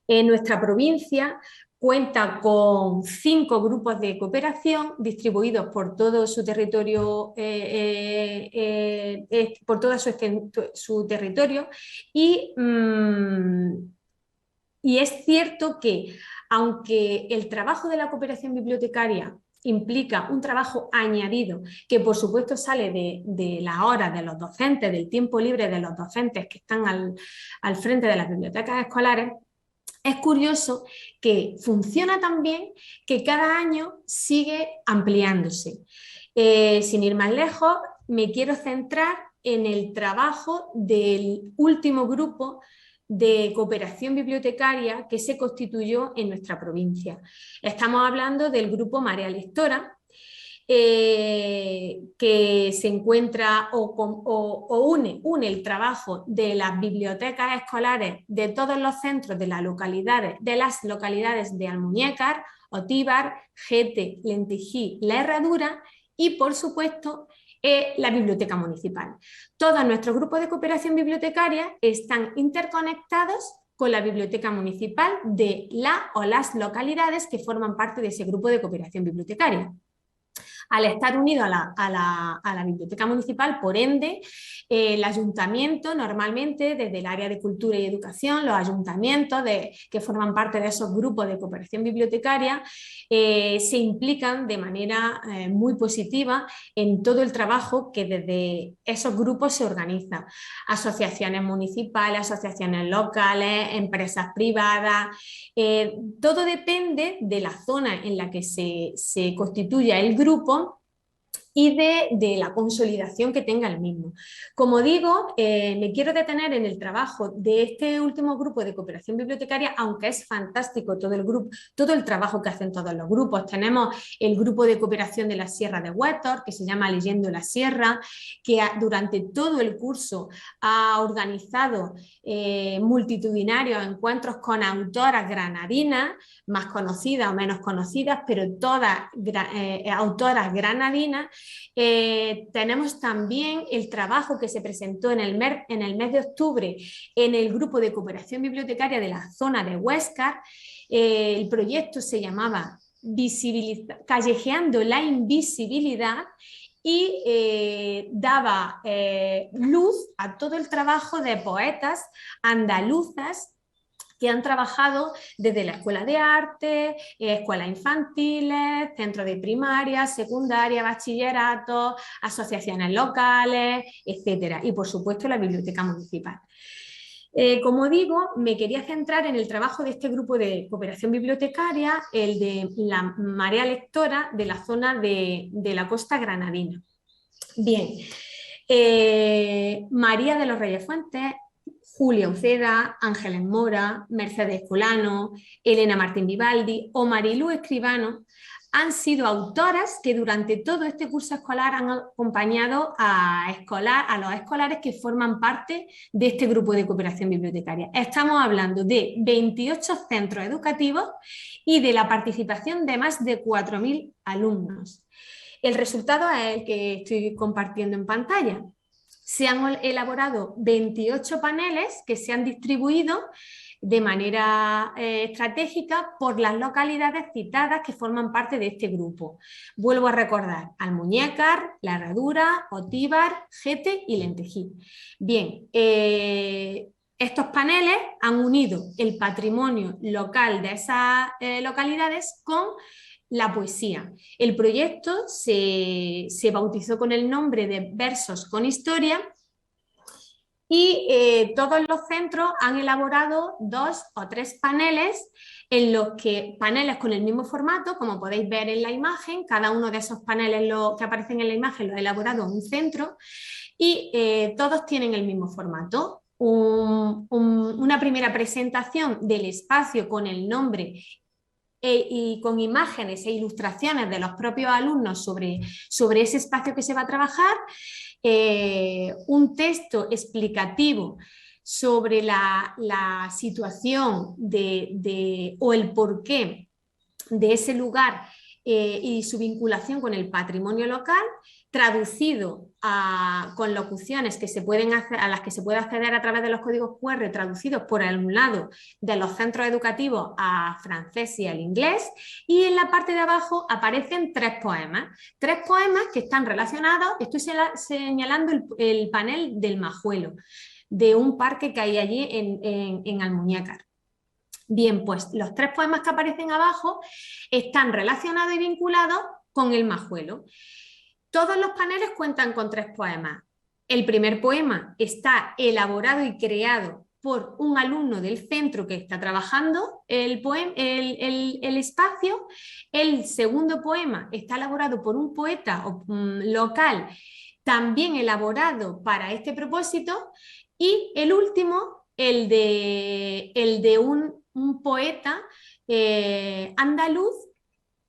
En nuestra provincia cuenta con 5 grupos de cooperación distribuidos por todo su territorio, por todo su territorio y es cierto que, aunque el trabajo de la cooperación bibliotecaria implica un trabajo añadido que por supuesto sale de las horas de los docentes, del tiempo libre de los docentes que están al frente de las bibliotecas escolares, es curioso que funciona tan bien que cada año sigue ampliándose. Sin ir más lejos, me quiero centrar en el trabajo del último grupo de cooperación bibliotecaria que se constituyó en nuestra provincia. Estamos hablando del grupo Marea Lectora, que se encuentra une el trabajo de las bibliotecas escolares de todos los centros de las localidades de Almuñécar, Otíbar, Gete, Lentejí, La Herradura y, por supuesto, la biblioteca municipal. Todos nuestros grupos de cooperación bibliotecaria están interconectados con la biblioteca municipal de la o las localidades que forman parte de ese grupo de cooperación bibliotecaria. Al estar unido a la biblioteca municipal, por ende, el ayuntamiento normalmente, desde el área de cultura y educación, los ayuntamientos que forman parte de esos grupos de cooperación bibliotecaria se implican de manera muy positiva en todo el trabajo que desde esos grupos se organiza. Asociaciones municipales, asociaciones locales, empresas privadas, todo depende de la zona en la que se constituya el grupo y de la consolidación que tenga el mismo. Como digo, me quiero detener en el trabajo de este último grupo de cooperación bibliotecaria, aunque es fantástico todo el trabajo que hacen todos los grupos. Tenemos el grupo de cooperación de la Sierra de Huétor, que se llama Leyendo la Sierra, que durante todo el curso ha organizado multitudinarios encuentros con autoras granadinas, más conocidas o menos conocidas, pero todas autoras granadinas. Tenemos también el trabajo que se presentó en el mes de octubre en el grupo de cooperación bibliotecaria de la zona de Huéscar. El proyecto se llamaba Callejeando la Invisibilidad y daba luz a todo el trabajo de poetas andaluzas que han trabajado desde la Escuela de Arte, escuelas infantiles, centros de primaria, secundaria, bachillerato, asociaciones locales, etcétera, y por supuesto la biblioteca municipal. Como digo, me quería centrar en el trabajo de este grupo de cooperación bibliotecaria, el de la Marea Lectora de la zona de la costa granadina. Bien, María de los Reyes Fuentes, Julia Uceda, Ángeles Mora, Mercedes Colano, Elena Martín Vivaldi o Marilú Escribano han sido autoras que durante todo este curso escolar han acompañado a los escolares que forman parte de este grupo de cooperación bibliotecaria. Estamos hablando de 28 centros educativos y de la participación de más de 4.000 alumnos. El resultado es el que estoy compartiendo en pantalla. Se han elaborado 28 paneles que se han distribuido de manera estratégica por las localidades citadas que forman parte de este grupo. Vuelvo a recordar: Almuñécar, La Herradura, Otíbar, Gete y Lentejí. Bien, estos paneles han unido el patrimonio local de esas localidades con la poesía. El proyecto se bautizó con el nombre de Versos con Historia y todos los centros han elaborado 2 o 3 paneles, paneles con el mismo formato, como podéis ver en la imagen. Cada uno de esos paneles que aparecen en la imagen lo ha elaborado un centro y todos tienen el mismo formato. Una primera presentación del espacio con el nombre y con imágenes e ilustraciones de los propios alumnos sobre ese espacio que se va a trabajar, un texto explicativo sobre la situación o el porqué de ese lugar y su vinculación con el patrimonio local, traducido con locuciones que se pueden hacer, a las que se puede acceder a través de los códigos QR, traducidos por alumnado de los centros educativos a francés y al inglés, y en la parte de abajo aparecen tres poemas que están relacionados. Estoy señalando el panel del Majuelo, de un parque que hay allí en Almuñécar. Bien, pues los tres poemas que aparecen abajo están relacionados y vinculados con el Majuelo. Todos los paneles cuentan con tres poemas. El primer poema está elaborado y creado por un alumno del centro que está trabajando el espacio. El segundo poema está elaborado por un poeta local, también elaborado para este propósito. Y el último, el de un poeta andaluz,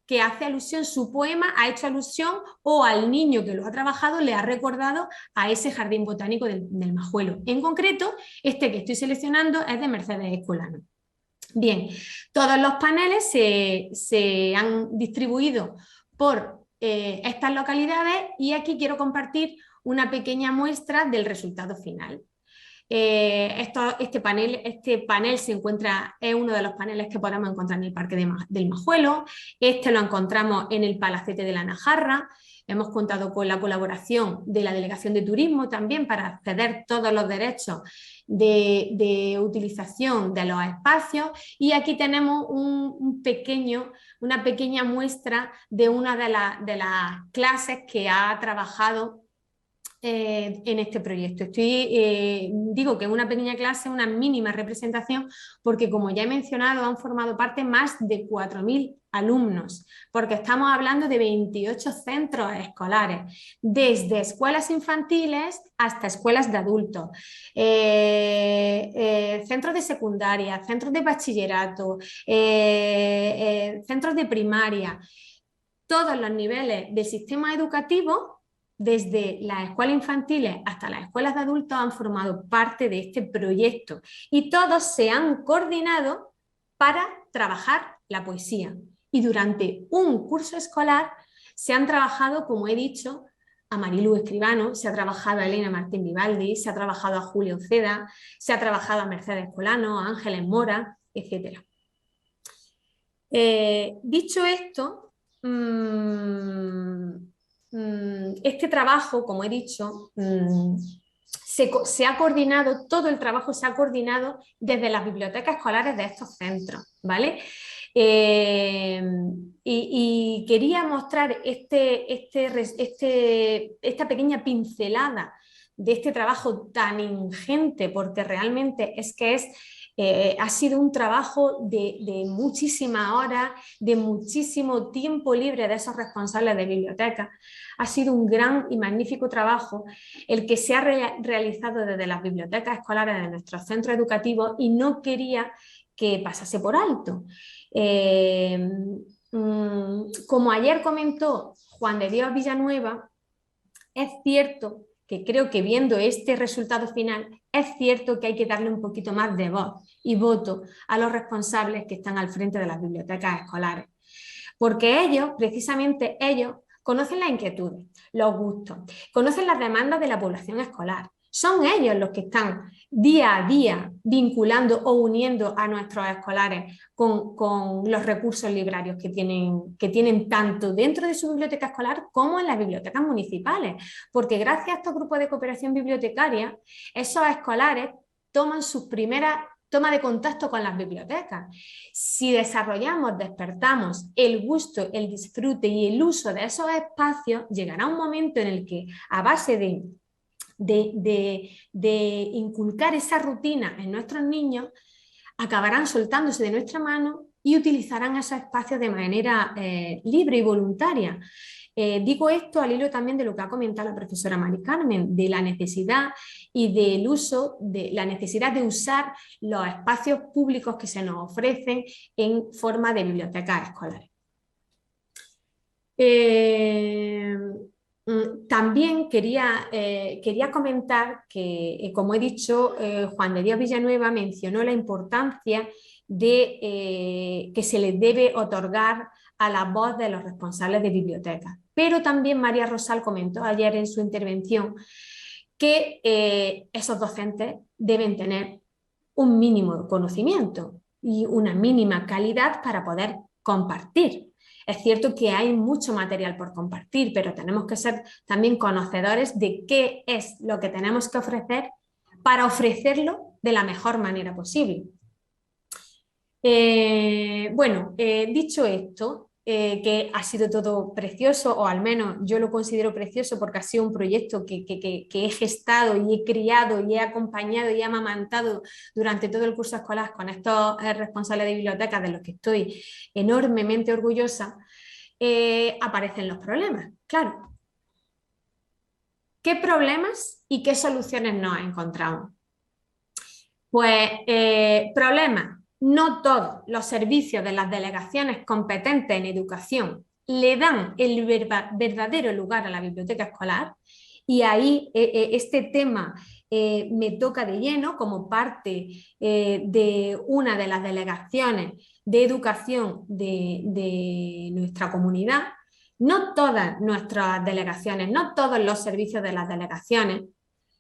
que hace alusión, su poema ha hecho alusión, o al niño que lo ha trabajado le ha recordado a ese jardín botánico del Majuelo. En concreto, este que estoy seleccionando es de Mercedes Escolano. Bien, todos los paneles se han distribuido por estas localidades, y aquí quiero compartir una pequeña muestra del resultado final. Este panel se encuentra, es uno de los paneles que podemos encontrar en el Parque del Majuelo. Este lo encontramos en el Palacete de la Najarra. Hemos contado con la colaboración de la Delegación de Turismo también para ceder todos los derechos de utilización de los espacios, y aquí tenemos una pequeña muestra de una de las clases que ha trabajado en este proyecto. Digo que es una pequeña clase, una mínima representación, porque como ya he mencionado, han formado parte más de 4.000 alumnos, porque estamos hablando de 28 centros escolares, desde escuelas infantiles hasta escuelas de adultos, centros de secundaria, centros de bachillerato, centros de primaria. Todos los niveles del sistema educativo, desde las escuelas infantiles hasta las escuelas de adultos, han formado parte de este proyecto, y todos se han coordinado para trabajar la poesía. Y durante un curso escolar se han trabajado, como he dicho, a Marilu Escribano, se ha trabajado a Elena Martín Vivaldi, se ha trabajado a Julio Ceda, se ha trabajado a Mercedes Escolano, a Ángeles Mora, etc. Dicho esto, este trabajo, como he dicho, se ha coordinado, todo el trabajo se ha coordinado desde las bibliotecas escolares de estos centros, ¿vale? Y quería mostrar esta pequeña pincelada de este trabajo tan ingente, porque realmente ha sido un trabajo de muchísimas horas, de muchísimo tiempo libre de esos responsables de biblioteca. Ha sido un gran y magnífico trabajo el que se ha realizado desde las bibliotecas escolares de nuestros centros educativos, y no quería que pasase por alto. Como ayer comentó Juan de Dios Villanueva, es cierto que creo que viendo este resultado final, es cierto que hay que darle un poquito más de voz y voto a los responsables que están al frente de las bibliotecas escolares, porque ellos, precisamente ellos, conocen las inquietudes, los gustos, conocen las demandas de la población escolar. Son ellos los que están día a día vinculando o uniendo a nuestros escolares con los recursos librarios que tienen tanto dentro de su biblioteca escolar como en las bibliotecas municipales, porque gracias a estos grupos de cooperación bibliotecaria, esos escolares toman sus primeras toma de contacto con las bibliotecas. Si despertamos el gusto, el disfrute y el uso de esos espacios, llegará un momento en el que, a base de inculcar esa rutina en nuestros niños, acabarán soltándose de nuestra mano y utilizarán esos espacios de manera libre y voluntaria. Digo esto al hilo también de lo que ha comentado la profesora Mari Carmen, de la necesidad y del uso, de la necesidad de usar los espacios públicos que se nos ofrecen en forma de bibliotecas escolares. También quería comentar que, como he dicho, Juan de Dios Villanueva mencionó la importancia de que se les debe otorgar a la voz de los responsables de bibliotecas. Pero también María Rosal comentó ayer en su intervención que esos docentes deben tener un mínimo conocimiento y una mínima calidad para poder compartir. Es cierto que hay mucho material por compartir, pero tenemos que ser también conocedores de qué es lo que tenemos que ofrecer para ofrecerlo de la mejor manera posible. Dicho esto, que ha sido todo precioso, o al menos yo lo considero precioso porque ha sido un proyecto que he gestado y he criado y he acompañado y he amamantado durante todo el curso escolar con estos responsables de bibliotecas de los que estoy enormemente orgullosa, aparecen los problemas, claro. ¿Qué problemas y qué soluciones nos encontramos? Pues problemas. No todos los servicios de las delegaciones competentes en educación le dan el verdadero lugar a la biblioteca escolar, y ahí este tema me toca de lleno como parte de una de las delegaciones de educación de nuestra comunidad. No todas nuestras delegaciones, no todos los servicios de las delegaciones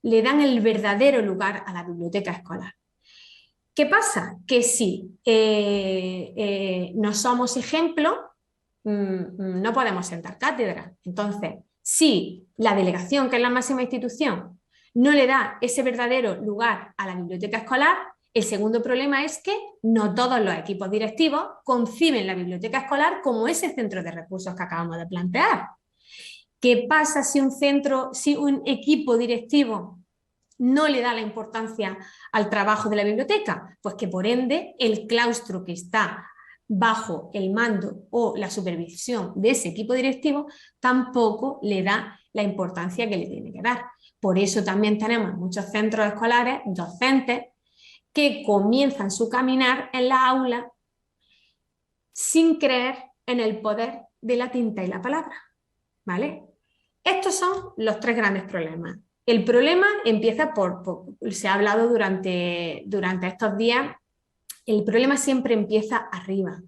le dan el verdadero lugar a la biblioteca escolar. ¿Qué pasa? Que si no somos ejemplo, no podemos sentar cátedra. Entonces, si la delegación, que es la máxima institución, no le da ese verdadero lugar a la biblioteca escolar, el segundo problema es que no todos los equipos directivos conciben la biblioteca escolar como ese centro de recursos que acabamos de plantear. ¿Qué pasa si un equipo directivo no le da la importancia al trabajo de la biblioteca? Pues que por ende el claustro que está bajo el mando o la supervisión de ese equipo directivo tampoco le da la importancia que le tiene que dar. Por eso también tenemos muchos centros escolares, docentes, que comienzan su caminar en la aula sin creer en el poder de la tinta y la palabra, ¿vale? Estos son los tres grandes problemas. El problema empieza se ha hablado durante estos días, el problema siempre empieza arriba,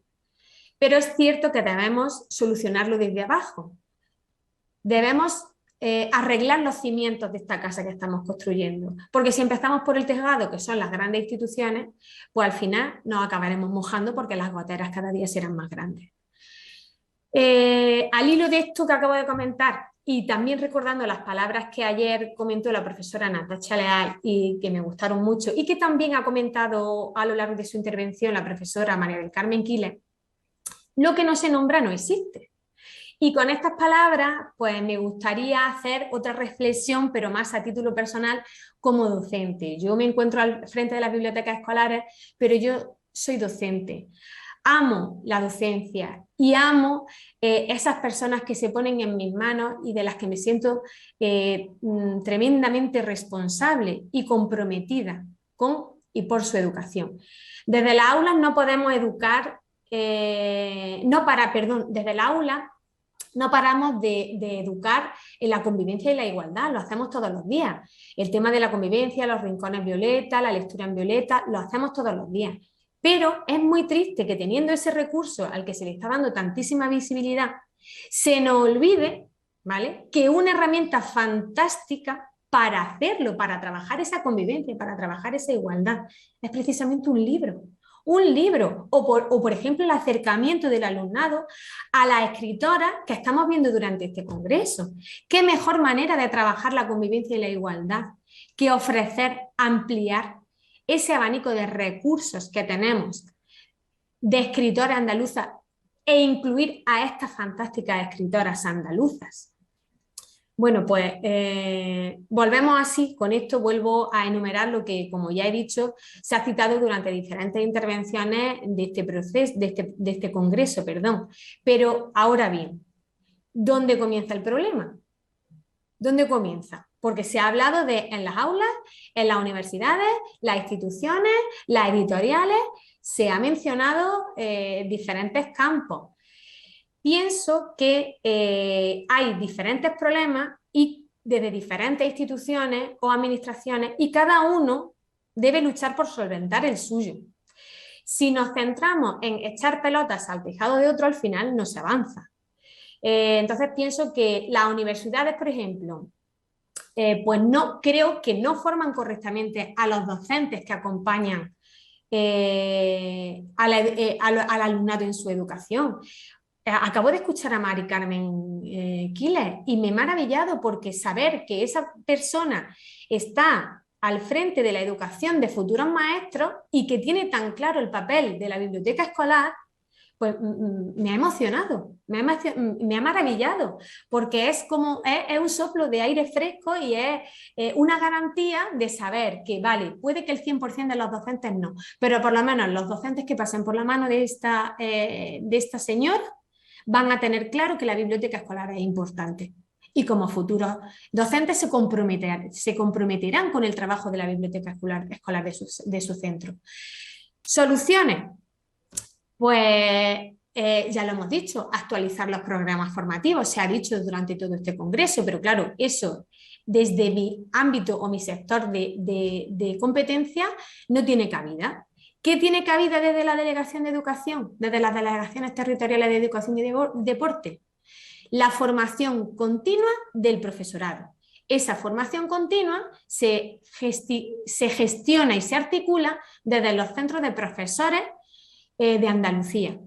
pero es cierto que debemos solucionarlo desde abajo. Debemos arreglar los cimientos de esta casa que estamos construyendo, porque si empezamos por el tejado, que son las grandes instituciones, pues al final nos acabaremos mojando porque las goteras cada día serán más grandes. Al hilo de esto que acabo de comentar, y también recordando las palabras que ayer comentó la profesora Natacha Leal y que me gustaron mucho, y que también ha comentado a lo largo de su intervención la profesora María del Carmen Quiles, lo que no se nombra no existe. Y con estas palabras, pues me gustaría hacer otra reflexión, pero más a título personal como docente. Yo me encuentro al frente de las bibliotecas escolares, pero yo soy docente. Amo la docencia y amo esas personas que se ponen en mis manos y de las que me siento tremendamente responsable y comprometida con y por su educación. Desde las aulas no podemos educar, desde el aula no paramos de educar en la convivencia y la igualdad, lo hacemos todos los días. El tema de la convivencia, los rincones violeta, la lectura en violeta, lo hacemos todos los días. Pero es muy triste que teniendo ese recurso al que se le está dando tantísima visibilidad, se nos olvide, ¿vale?, que una herramienta fantástica para hacerlo, para trabajar esa convivencia, para trabajar esa igualdad, es precisamente un libro. Un libro, o por ejemplo el acercamiento del alumnado a las escritoras que estamos viendo durante este congreso. ¿Qué mejor manera de trabajar la convivencia y la igualdad que ofrecer, ampliar ese abanico de recursos que tenemos de escritoras andaluzas e incluir a estas fantásticas escritoras andaluzas? Bueno, pues volvemos así, con esto vuelvo a enumerar lo que, como ya he dicho, se ha citado durante diferentes intervenciones de este proceso, de este congreso, perdón. Pero ahora bien, ¿dónde comienza el problema? ¿Dónde comienza? Porque se ha hablado en las aulas, en las universidades, las instituciones, las editoriales, se ha mencionado diferentes campos. Pienso que hay diferentes problemas y desde diferentes instituciones o administraciones y cada uno debe luchar por solventar el suyo. Si nos centramos en echar pelotas al tejado de otro, al final no se avanza. Entonces pienso que las universidades, por ejemplo, pues no, creo que no forman correctamente a los docentes que acompañan al alumnado en su educación. Acabo de escuchar a Mari Carmen Quiles y me he maravillado porque saber que esa persona está al frente de la educación de futuros maestros y que tiene tan claro el papel de la biblioteca escolar, pues me ha emocionado, me ha maravillado, porque es como es un soplo de aire fresco y es una garantía de saber que, vale, puede que el 100% de los docentes no, pero por lo menos los docentes que pasen por la mano de esta señora van a tener claro que la biblioteca escolar es importante. Y como futuros docentes se comprometerán con el trabajo de la biblioteca escolar de su centro. Soluciones. Pues ya lo hemos dicho, actualizar los programas formativos, se ha dicho durante todo este congreso, pero claro, eso desde mi ámbito o mi sector de competencia no tiene cabida. ¿Qué tiene cabida desde la Delegación de Educación, desde las delegaciones territoriales de Educación y Deporte? La formación continua del profesorado. Esa formación continua se gestiona y se articula desde los centros de profesores de Andalucía.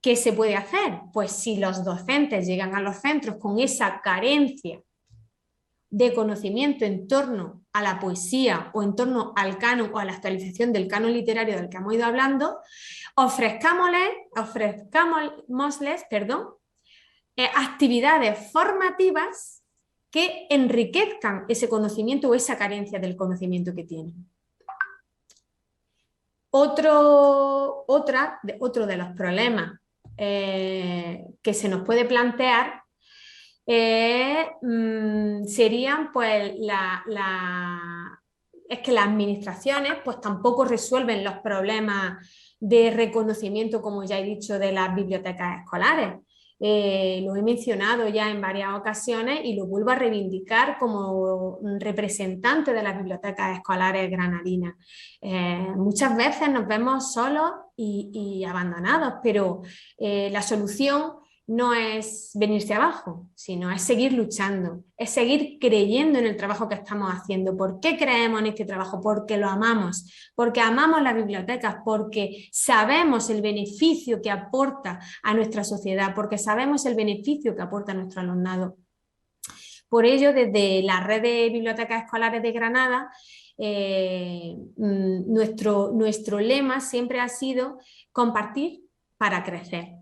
¿Qué se puede hacer? Pues si los docentes llegan a los centros con esa carencia de conocimiento en torno a la poesía o en torno al canon o a la actualización del canon literario del que hemos ido hablando, ofrezcámosles actividades formativas que enriquezcan ese conocimiento o esa carencia del conocimiento que tienen. Otro de los problemas que se nos puede plantear serían pues es que las administraciones pues tampoco resuelven los problemas de reconocimiento, como ya he dicho, de las bibliotecas escolares. Lo he mencionado ya en varias ocasiones y lo vuelvo a reivindicar como representante de las bibliotecas escolares granadinas. Muchas veces nos vemos solos y abandonados, pero la solución no es venirse abajo, sino es seguir luchando, es seguir creyendo en el trabajo que estamos haciendo. ¿Por qué creemos en este trabajo? Porque lo amamos, porque amamos las bibliotecas, porque sabemos el beneficio que aporta a nuestra sociedad, porque sabemos el beneficio que aporta a nuestro alumnado. Por ello, desde la red de bibliotecas escolares de Granada, nuestro lema siempre ha sido compartir para crecer.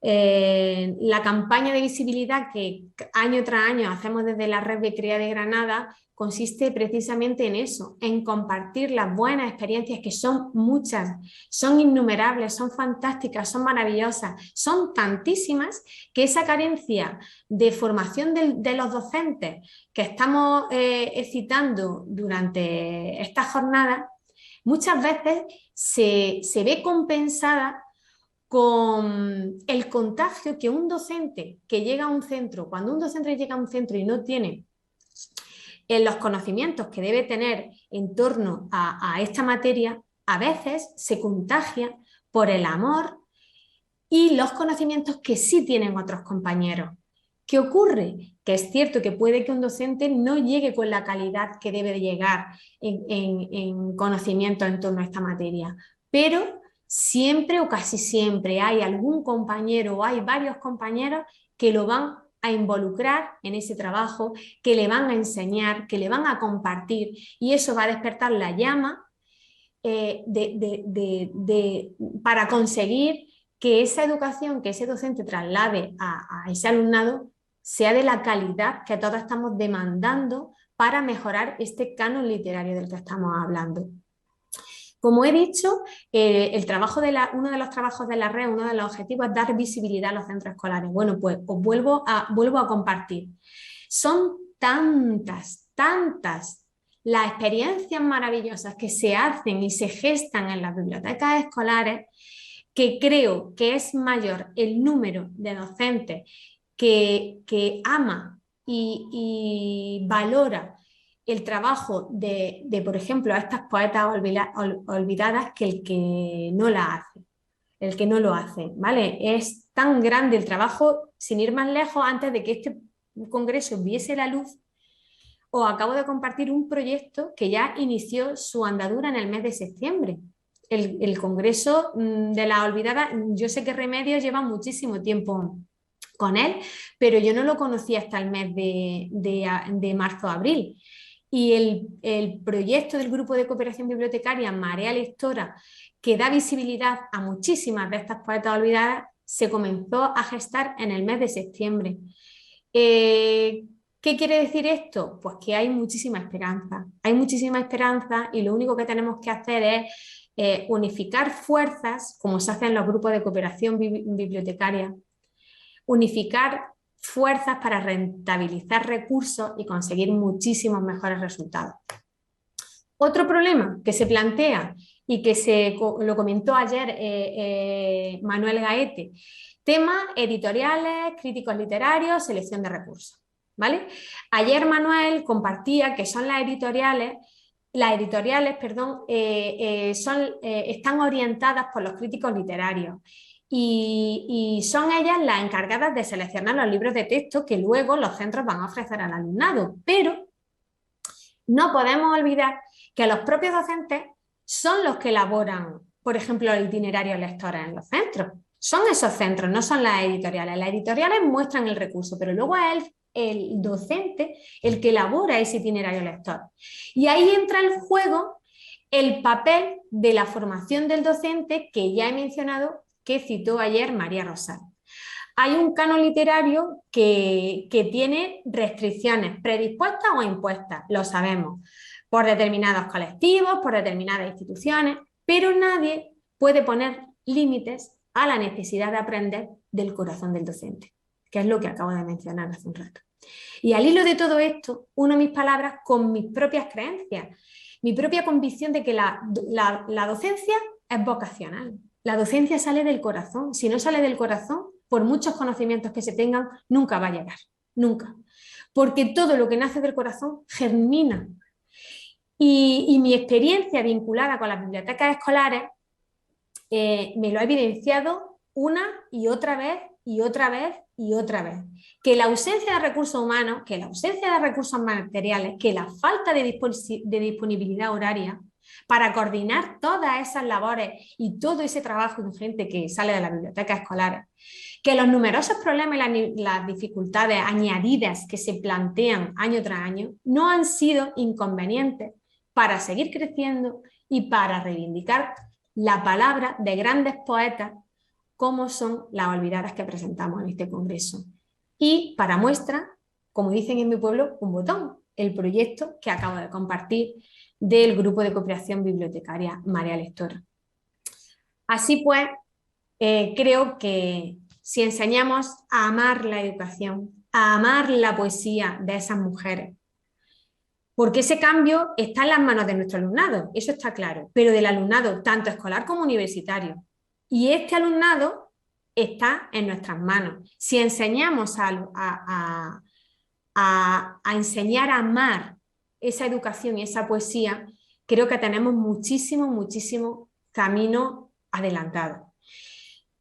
La campaña de visibilidad que año tras año hacemos desde la red de CREA de Granada consiste precisamente en eso, en compartir las buenas experiencias, que son muchas, son innumerables, son fantásticas, son maravillosas, son tantísimas que esa carencia de formación de los docentes que estamos citando durante esta jornada muchas veces se ve compensada con el contagio que un docente que llega a un centro, cuando un docente llega a un centro y no tiene los conocimientos que debe tener en torno a esta materia, a veces se contagia por el amor y los conocimientos que sí tienen otros compañeros. ¿Qué ocurre? Que es cierto que puede que un docente no llegue con la calidad que debe de llegar en conocimiento en torno a esta materia, pero siempre o casi siempre hay algún compañero o hay varios compañeros que lo van a involucrar en ese trabajo, que le van a enseñar, que le van a compartir, y eso va a despertar la llama para conseguir que esa educación que ese docente traslade a ese alumnado sea de la calidad que todos estamos demandando para mejorar este canon literario del que estamos hablando. Como he dicho, uno de los trabajos de la red, uno de los objetivos es dar visibilidad a los centros escolares. Bueno, pues os vuelvo a compartir. Son tantas las experiencias maravillosas que se hacen y se gestan en las bibliotecas escolares que creo que es mayor el número de docentes que ama y valora el trabajo de por ejemplo, a estas poetas olvidadas que el que no la hace, el que no lo hace, ¿vale? Es tan grande el trabajo, sin ir más lejos, antes de que este congreso viese la luz, os acabo de compartir un proyecto que ya inició su andadura en el mes de septiembre. El Congreso de las Olvidadas, yo sé que Remedios lleva muchísimo tiempo con él, pero yo no lo conocía hasta el mes de marzo-abril. Y el proyecto del Grupo de Cooperación Bibliotecaria Marea Lectora, que da visibilidad a muchísimas de estas poetas olvidadas, se comenzó a gestar en el mes de septiembre. ¿Qué quiere decir esto? Pues que hay muchísima esperanza y lo único que tenemos que hacer es unificar fuerzas, como se hace en los grupos de cooperación bibliotecaria, unificar fuerzas para rentabilizar recursos y conseguir muchísimos mejores resultados. Otro problema que se plantea y que lo comentó ayer Manuel Gaete, temas editoriales, críticos literarios, selección de recursos. ¿Vale? Ayer Manuel compartía que son las editoriales, están orientadas por los críticos literarios y son ellas las encargadas de seleccionar los libros de texto que luego los centros van a ofrecer al alumnado, pero no podemos olvidar que los propios docentes son los que elaboran, por ejemplo, el itinerario lectores en los centros. Son esos centros, no son las editoriales. Las editoriales muestran el recurso, pero luego es el docente el que elabora ese itinerario lector. Y ahí entra en juego el papel de la formación del docente que ya he mencionado, que citó ayer María Rosal. Hay un canon literario que tiene restricciones predispuestas o impuestas, lo sabemos, por determinados colectivos, por determinadas instituciones, pero nadie puede poner límites a la necesidad de aprender del corazón del docente, que es lo que acabo de mencionar hace un rato. Y al hilo de todo esto, uno mis palabras con mis propias creencias, mi propia convicción de que la docencia es vocacional. La docencia sale del corazón. Si no sale del corazón, por muchos conocimientos que se tengan, nunca va a llegar. Nunca. Porque todo lo que nace del corazón germina. Y mi experiencia vinculada con las bibliotecas escolares me lo ha evidenciado una y otra vez y otra vez y otra vez. Que la ausencia de recursos humanos, que la ausencia de recursos materiales, que la falta de disponibilidad horaria para coordinar todas esas labores y todo ese trabajo ingente que sale de las bibliotecas escolares, que los numerosos problemas y las dificultades añadidas que se plantean año tras año no han sido inconvenientes para seguir creciendo y para reivindicar la palabra de grandes poetas como son las olvidadas que presentamos en este congreso. Y para muestra, como dicen en mi pueblo, un botón, el proyecto que acabo de compartir del Grupo de Cooperación Bibliotecaria Marea Lectora. Así pues, creo que si enseñamos a amar la educación, a amar la poesía de esas mujeres, porque ese cambio está en las manos de nuestro alumnado, eso está claro, pero del alumnado tanto escolar como universitario. Y este alumnado está en nuestras manos. Si enseñamos a enseñar a amar esa educación y esa poesía, creo que tenemos muchísimo camino adelantado.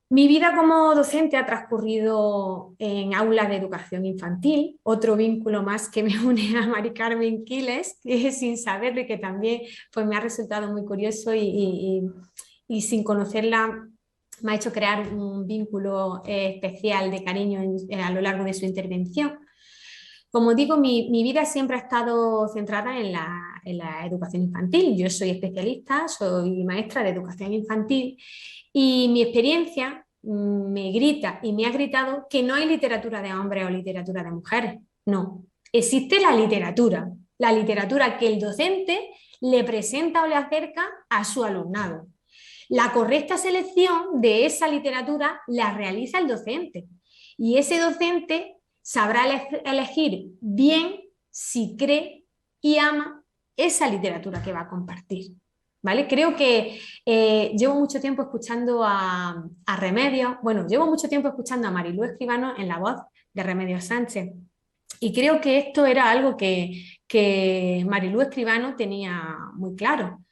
Mi vida como docente ha transcurrido en aulas de educación infantil, otro vínculo más que me une a Mari Carmen Quiles, que sin saberlo y que también pues, me ha resultado muy curioso y sin conocerla me ha hecho crear un vínculo especial de cariño a lo largo de su intervención. Como digo, mi vida siempre ha estado centrada en la educación infantil. Yo soy especialista, soy maestra de educación infantil y mi experiencia me grita y me ha gritado que no hay literatura de hombres o literatura de mujeres. No, existe la literatura que el docente le presenta o le acerca a su alumnado. La correcta selección de esa literatura la realiza el docente y ese docente sabrá elegir bien si cree y ama esa literatura que va a compartir. ¿Vale? Creo que llevo mucho tiempo escuchando a Remedios, bueno, llevo mucho tiempo escuchando a Marilú Escribano en la voz de Remedios Sánchez y creo que esto era algo que que Marilú Escribano tenía muy claro,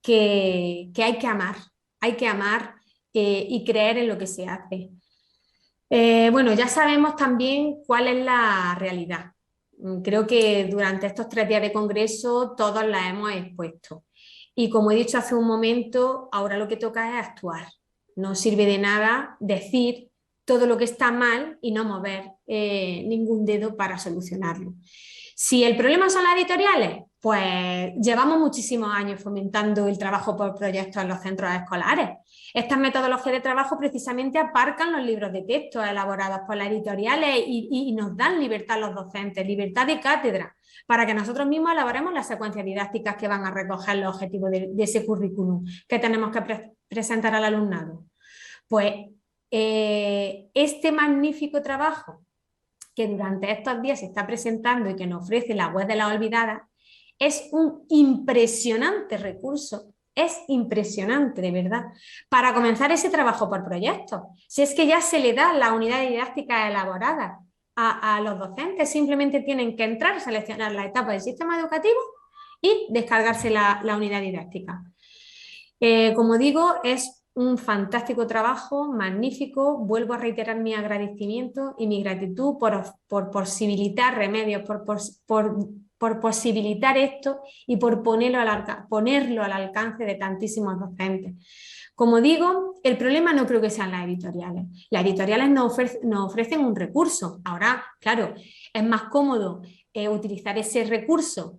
que hay que amar y creer en lo que se hace. Bueno, ya sabemos también cuál es la realidad. Creo que durante estos 3 días de congreso todos la hemos expuesto. Y como he dicho hace un momento, ahora lo que toca es actuar. No sirve de nada decir todo lo que está mal y no mover ningún dedo para solucionarlo. Si el problema son las editoriales, pues llevamos muchísimos años fomentando el trabajo por proyectos en los centros escolares. Estas metodologías de trabajo precisamente aparcan los libros de texto elaborados por las editoriales y nos dan libertad a los docentes, libertad de cátedra, para que nosotros mismos elaboremos las secuencias didácticas que van a recoger los objetivos de ese currículum que tenemos que presentar al alumnado. Pues este magnífico trabajo que durante estos días se está presentando y que nos ofrece la web de las olvidadas es un impresionante recurso. Es impresionante, de verdad, para comenzar ese trabajo por proyectos. Si es que ya se le da la unidad didáctica elaborada a los docentes, simplemente tienen que entrar, seleccionar la etapa del sistema educativo y descargarse la unidad didáctica. Como digo, es un fantástico trabajo, magnífico. Vuelvo a reiterar mi agradecimiento y mi gratitud por posibilitar remedios, por posibilitar esto y por ponerlo al alcance de tantísimos docentes. Como digo, el problema no creo que sean las editoriales. Las editoriales nos ofrecen un recurso. Ahora, claro, es más cómodo utilizar ese recurso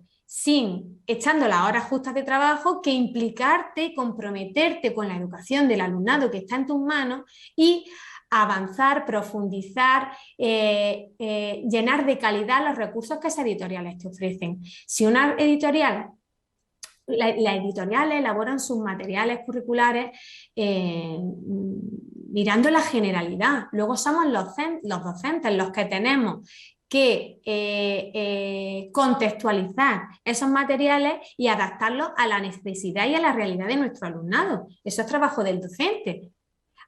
echando las horas justas de trabajo que implicarte, comprometerte con la educación del alumnado que está en tus manos y avanzar, profundizar, llenar de calidad los recursos que esas editoriales te ofrecen. Si una editorial, las editoriales elaboran sus materiales curriculares mirando la generalidad. Luego somos los docentes los que tenemos que contextualizar esos materiales y adaptarlos a la necesidad y a la realidad de nuestro alumnado. Eso es trabajo del docente.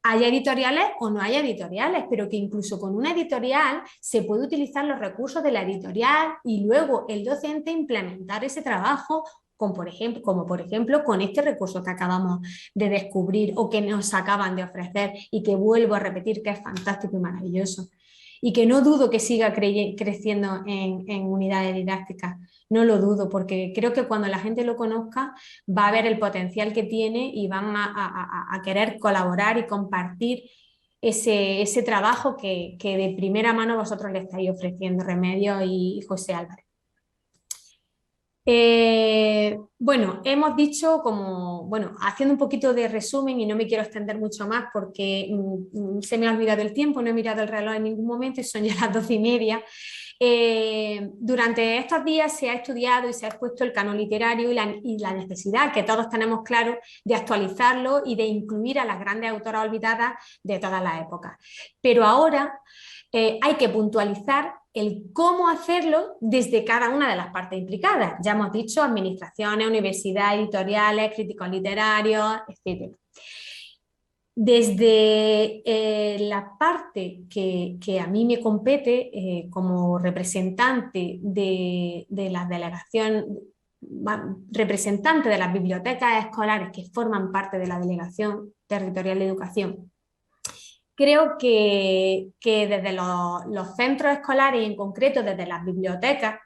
Hay editoriales o no hay editoriales, pero que incluso con una editorial se puede utilizar los recursos de la editorial y luego el docente implementar ese trabajo como por ejemplo con este recurso que acabamos de descubrir o que nos acaban de ofrecer y que vuelvo a repetir que es fantástico y maravilloso. Y que no dudo que siga creciendo en unidades didácticas, no lo dudo, porque creo que cuando la gente lo conozca va a ver el potencial que tiene y van a querer colaborar y compartir ese trabajo que de primera mano vosotros le estáis ofreciendo, Remedios y José Álvarez. Bueno, hemos dicho haciendo un poquito de resumen y no me quiero extender mucho más porque se me ha olvidado el tiempo, no he mirado el reloj en ningún momento y son ya las 12:30. Durante estos días se ha estudiado y se ha expuesto el canon literario y la necesidad que todos tenemos claro de actualizarlo y de incluir a las grandes autoras olvidadas de todas las épocas. Pero ahora hay que puntualizar el cómo hacerlo desde cada una de las partes implicadas. Ya hemos dicho administraciones, universidades, editoriales, críticos literarios, etc. Desde la parte que a mí me compete como representante de la delegación, representante de las bibliotecas escolares que forman parte de la Delegación Territorial de Educación, creo que desde los centros escolares y en concreto desde las bibliotecas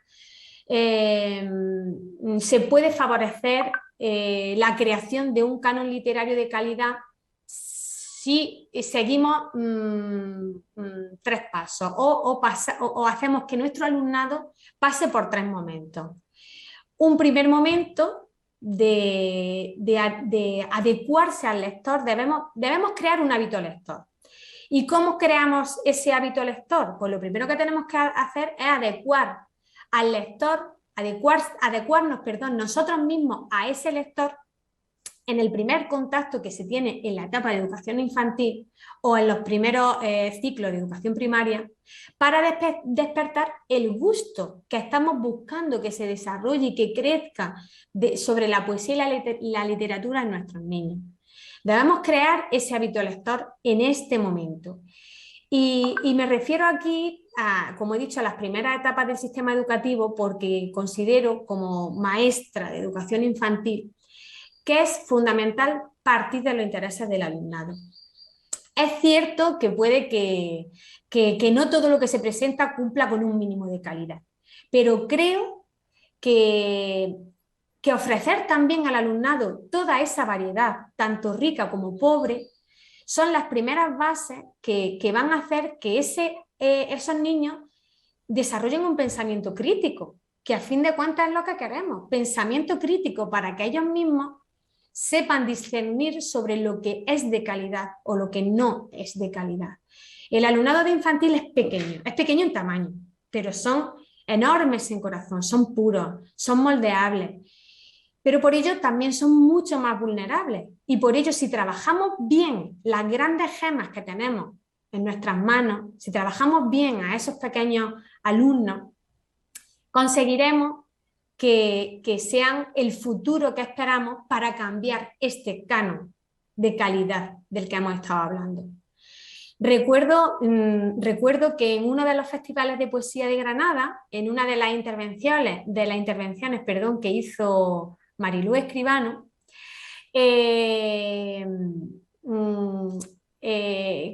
se puede favorecer la creación de un canon literario de calidad si seguimos 3 pasos o hacemos que nuestro alumnado pase por 3 momentos. Un primer momento de adecuarse al lector, debemos crear un hábito lector. ¿Y cómo creamos ese hábito lector? Pues lo primero que tenemos que hacer es adecuar al lector, adecuarnos nosotros mismos a ese lector en el primer contacto que se tiene en la etapa de educación infantil o en los primeros ciclos de educación primaria para despertar el gusto que estamos buscando que se desarrolle y que crezca sobre la poesía y la literatura en nuestros niños. Debemos crear ese hábito lector en este momento. Y me refiero aquí, como he dicho, a las primeras etapas del sistema educativo porque considero como maestra de educación infantil que es fundamental partir de los intereses del alumnado. Es cierto que puede que no todo lo que se presenta cumpla con un mínimo de calidad, pero creo que ofrecer también al alumnado toda esa variedad, tanto rica como pobre, son las primeras bases que van a hacer que esos niños desarrollen un pensamiento crítico, que a fin de cuentas es lo que queremos, pensamiento crítico para que ellos mismos sepan discernir sobre lo que es de calidad o lo que no es de calidad. El alumnado de infantil es pequeño en tamaño, pero son enormes en corazón, son puros, son moldeables, pero por ello también son mucho más vulnerables y por ello si trabajamos bien las grandes gemas que tenemos en nuestras manos, si trabajamos bien a esos pequeños alumnos, conseguiremos que sean el futuro que esperamos para cambiar este canon de calidad del que hemos estado hablando. Recuerdo que en uno de los festivales de poesía de Granada, en una de las intervenciones que hizo Marilú Escribano,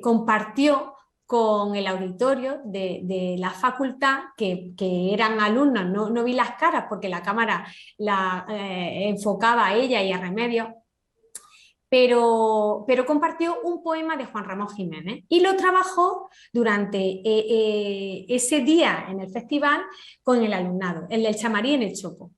compartió con el auditorio de la facultad, que eran alumnos, no vi las caras porque la cámara la enfocaba a ella y a Remedios, pero compartió un poema de Juan Ramón Jiménez y lo trabajó durante ese día en el festival con el alumnado, el del Chamarí en el Chopo.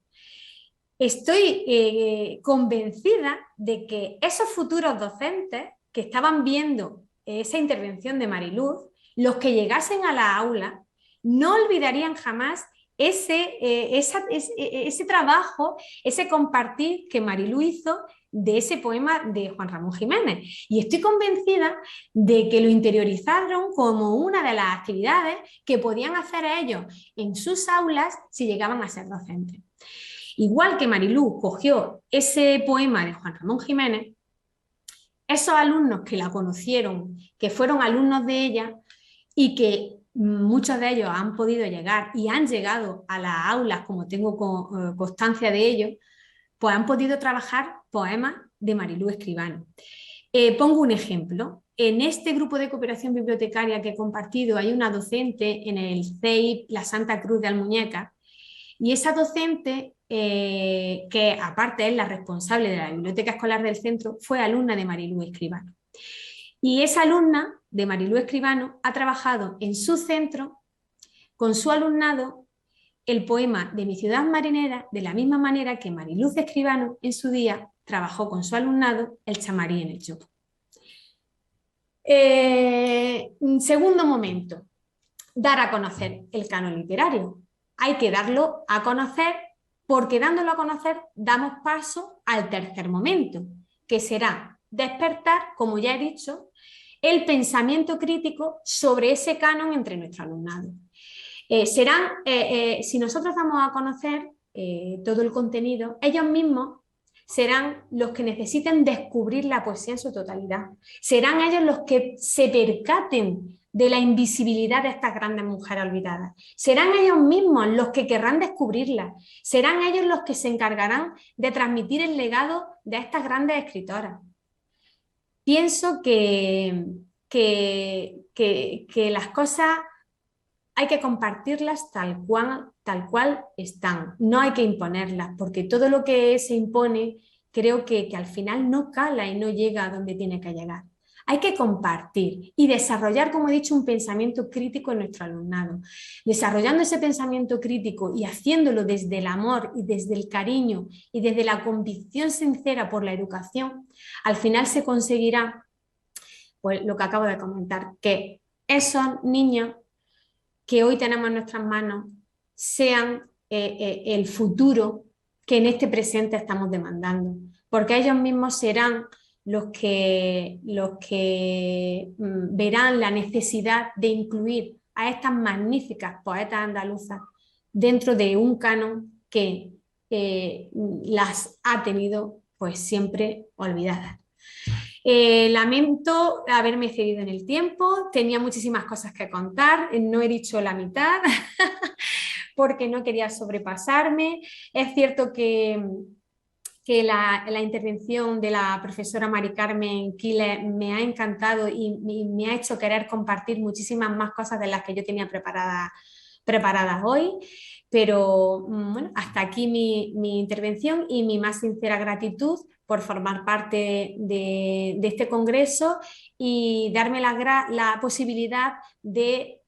Estoy convencida de que esos futuros docentes que estaban viendo esa intervención de Mariluz, los que llegasen a la aula, no olvidarían jamás ese trabajo, ese compartir que Mariluz hizo de ese poema de Juan Ramón Jiménez. Y estoy convencida de que lo interiorizaron como una de las actividades que podían hacer ellos en sus aulas si llegaban a ser docentes. Igual que Mariluz cogió ese poema de Juan Ramón Jiménez, esos alumnos que la conocieron, que fueron alumnos de ella y que muchos de ellos han podido llegar y han llegado a las aulas, como tengo constancia de ello, pues han podido trabajar poemas de Marilú Escribano. Pongo un ejemplo. En este grupo de cooperación bibliotecaria que he compartido hay una docente en el CEIP La Santa Cruz de Almuñécar y esa docente, que aparte es la responsable de la biblioteca escolar del centro, fue alumna de Marilú Escribano. Y esa alumna de Marilú Escribano ha trabajado en su centro con su alumnado el poema de Mi ciudad marinera, de la misma manera que Mariluz Escribano en su día trabajó con su alumnado el Chamarí en el Chopo. Segundo momento, dar a conocer el canon literario. Hay que darlo a conocer porque dándolo a conocer damos paso al tercer momento, que será despertar, como ya he dicho, el pensamiento crítico sobre ese canon entre nuestro alumnado. Si nosotros damos a conocer todo el contenido, ellos mismos serán los que necesiten descubrir la poesía en su totalidad. Serán ellos los que se percaten de la invisibilidad de estas grandes mujeres olvidadas. Serán ellos mismos los que querrán descubrirlas. Serán ellos los que se encargarán de transmitir el legado de estas grandes escritoras. Pienso que las cosas hay que compartirlas tal cual están, no hay que imponerlas, porque todo lo que se impone creo que al final no cala y no llega a donde tiene que llegar. Hay que compartir y desarrollar, como he dicho, un pensamiento crítico en nuestro alumnado. Desarrollando ese pensamiento crítico y haciéndolo desde el amor y desde el cariño y desde la convicción sincera por la educación, al final se conseguirá, pues, lo que acabo de comentar, que esos niños que hoy tenemos en nuestras manos sean el futuro que en este presente estamos demandando, porque ellos mismos serán los que verán la necesidad de incluir a estas magníficas poetas andaluzas dentro de un canon que las ha tenido pues siempre olvidadas. Lamento haberme excedido en el tiempo, tenía muchísimas cosas que contar, no he dicho la mitad porque no quería sobrepasarme. Es cierto que la intervención de la profesora Mari Carmen Quiles me ha encantado y me ha hecho querer compartir muchísimas más cosas de las que yo tenía preparadas hoy. Pero bueno, hasta aquí mi intervención y mi más sincera gratitud por formar parte de este congreso y darme la posibilidad de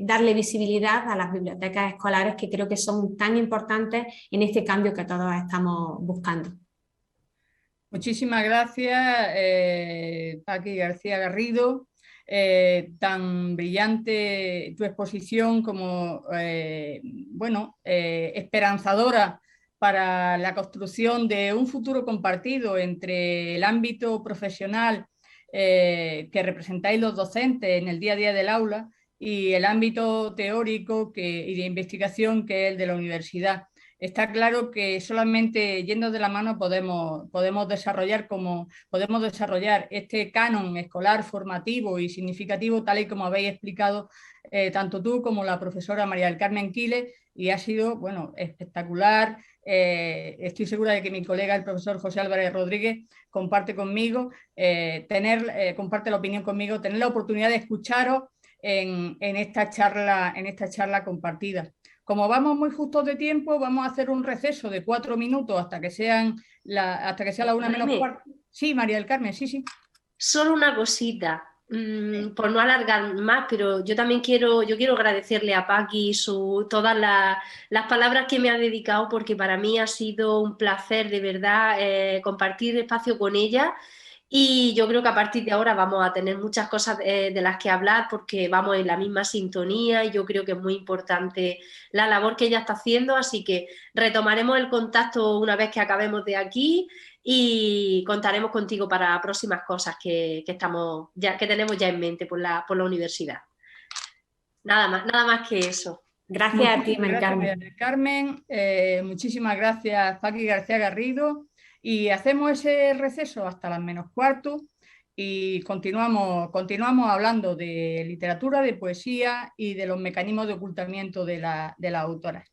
darle visibilidad a las bibliotecas escolares, que creo que son tan importantes en este cambio que todos estamos buscando. Muchísimas gracias, Paqui García Garrido. Tan brillante tu exposición como esperanzadora para la construcción de un futuro compartido entre el ámbito profesional que representáis los docentes en el día a día del aula y el ámbito teórico y de investigación que es el de la universidad. Está claro que solamente yendo de la mano podemos desarrollar este canon escolar formativo y significativo, tal y como habéis explicado tanto tú como la profesora María del Carmen Quiles, y ha sido espectacular. Estoy segura de que mi colega, el profesor José Álvarez Rodríguez, comparte la opinión conmigo, tener la oportunidad de escucharos en esta charla compartida. Como vamos muy justos de tiempo, vamos a hacer un receso de 4 minutos hasta que sea la 1:45. Sí, María del Carmen, sí. Solo una cosita, por no alargar más, pero yo también quiero agradecerle a Paqui todas las palabras que me ha dedicado, porque para mí ha sido un placer de verdad compartir espacio con ella. Y yo creo que a partir de ahora vamos a tener muchas cosas de las que hablar, porque vamos en la misma sintonía y yo creo que es muy importante la labor que ella está haciendo, así que retomaremos el contacto una vez que acabemos de aquí y contaremos contigo para próximas cosas que tenemos ya en mente por la universidad. Nada más que eso. Gracias a ti, María Carmen. Muchísimas gracias, Paqui García Garrido. Y hacemos ese receso hasta las -15 y continuamos hablando de literatura, de poesía y de los mecanismos de ocultamiento de las autoras.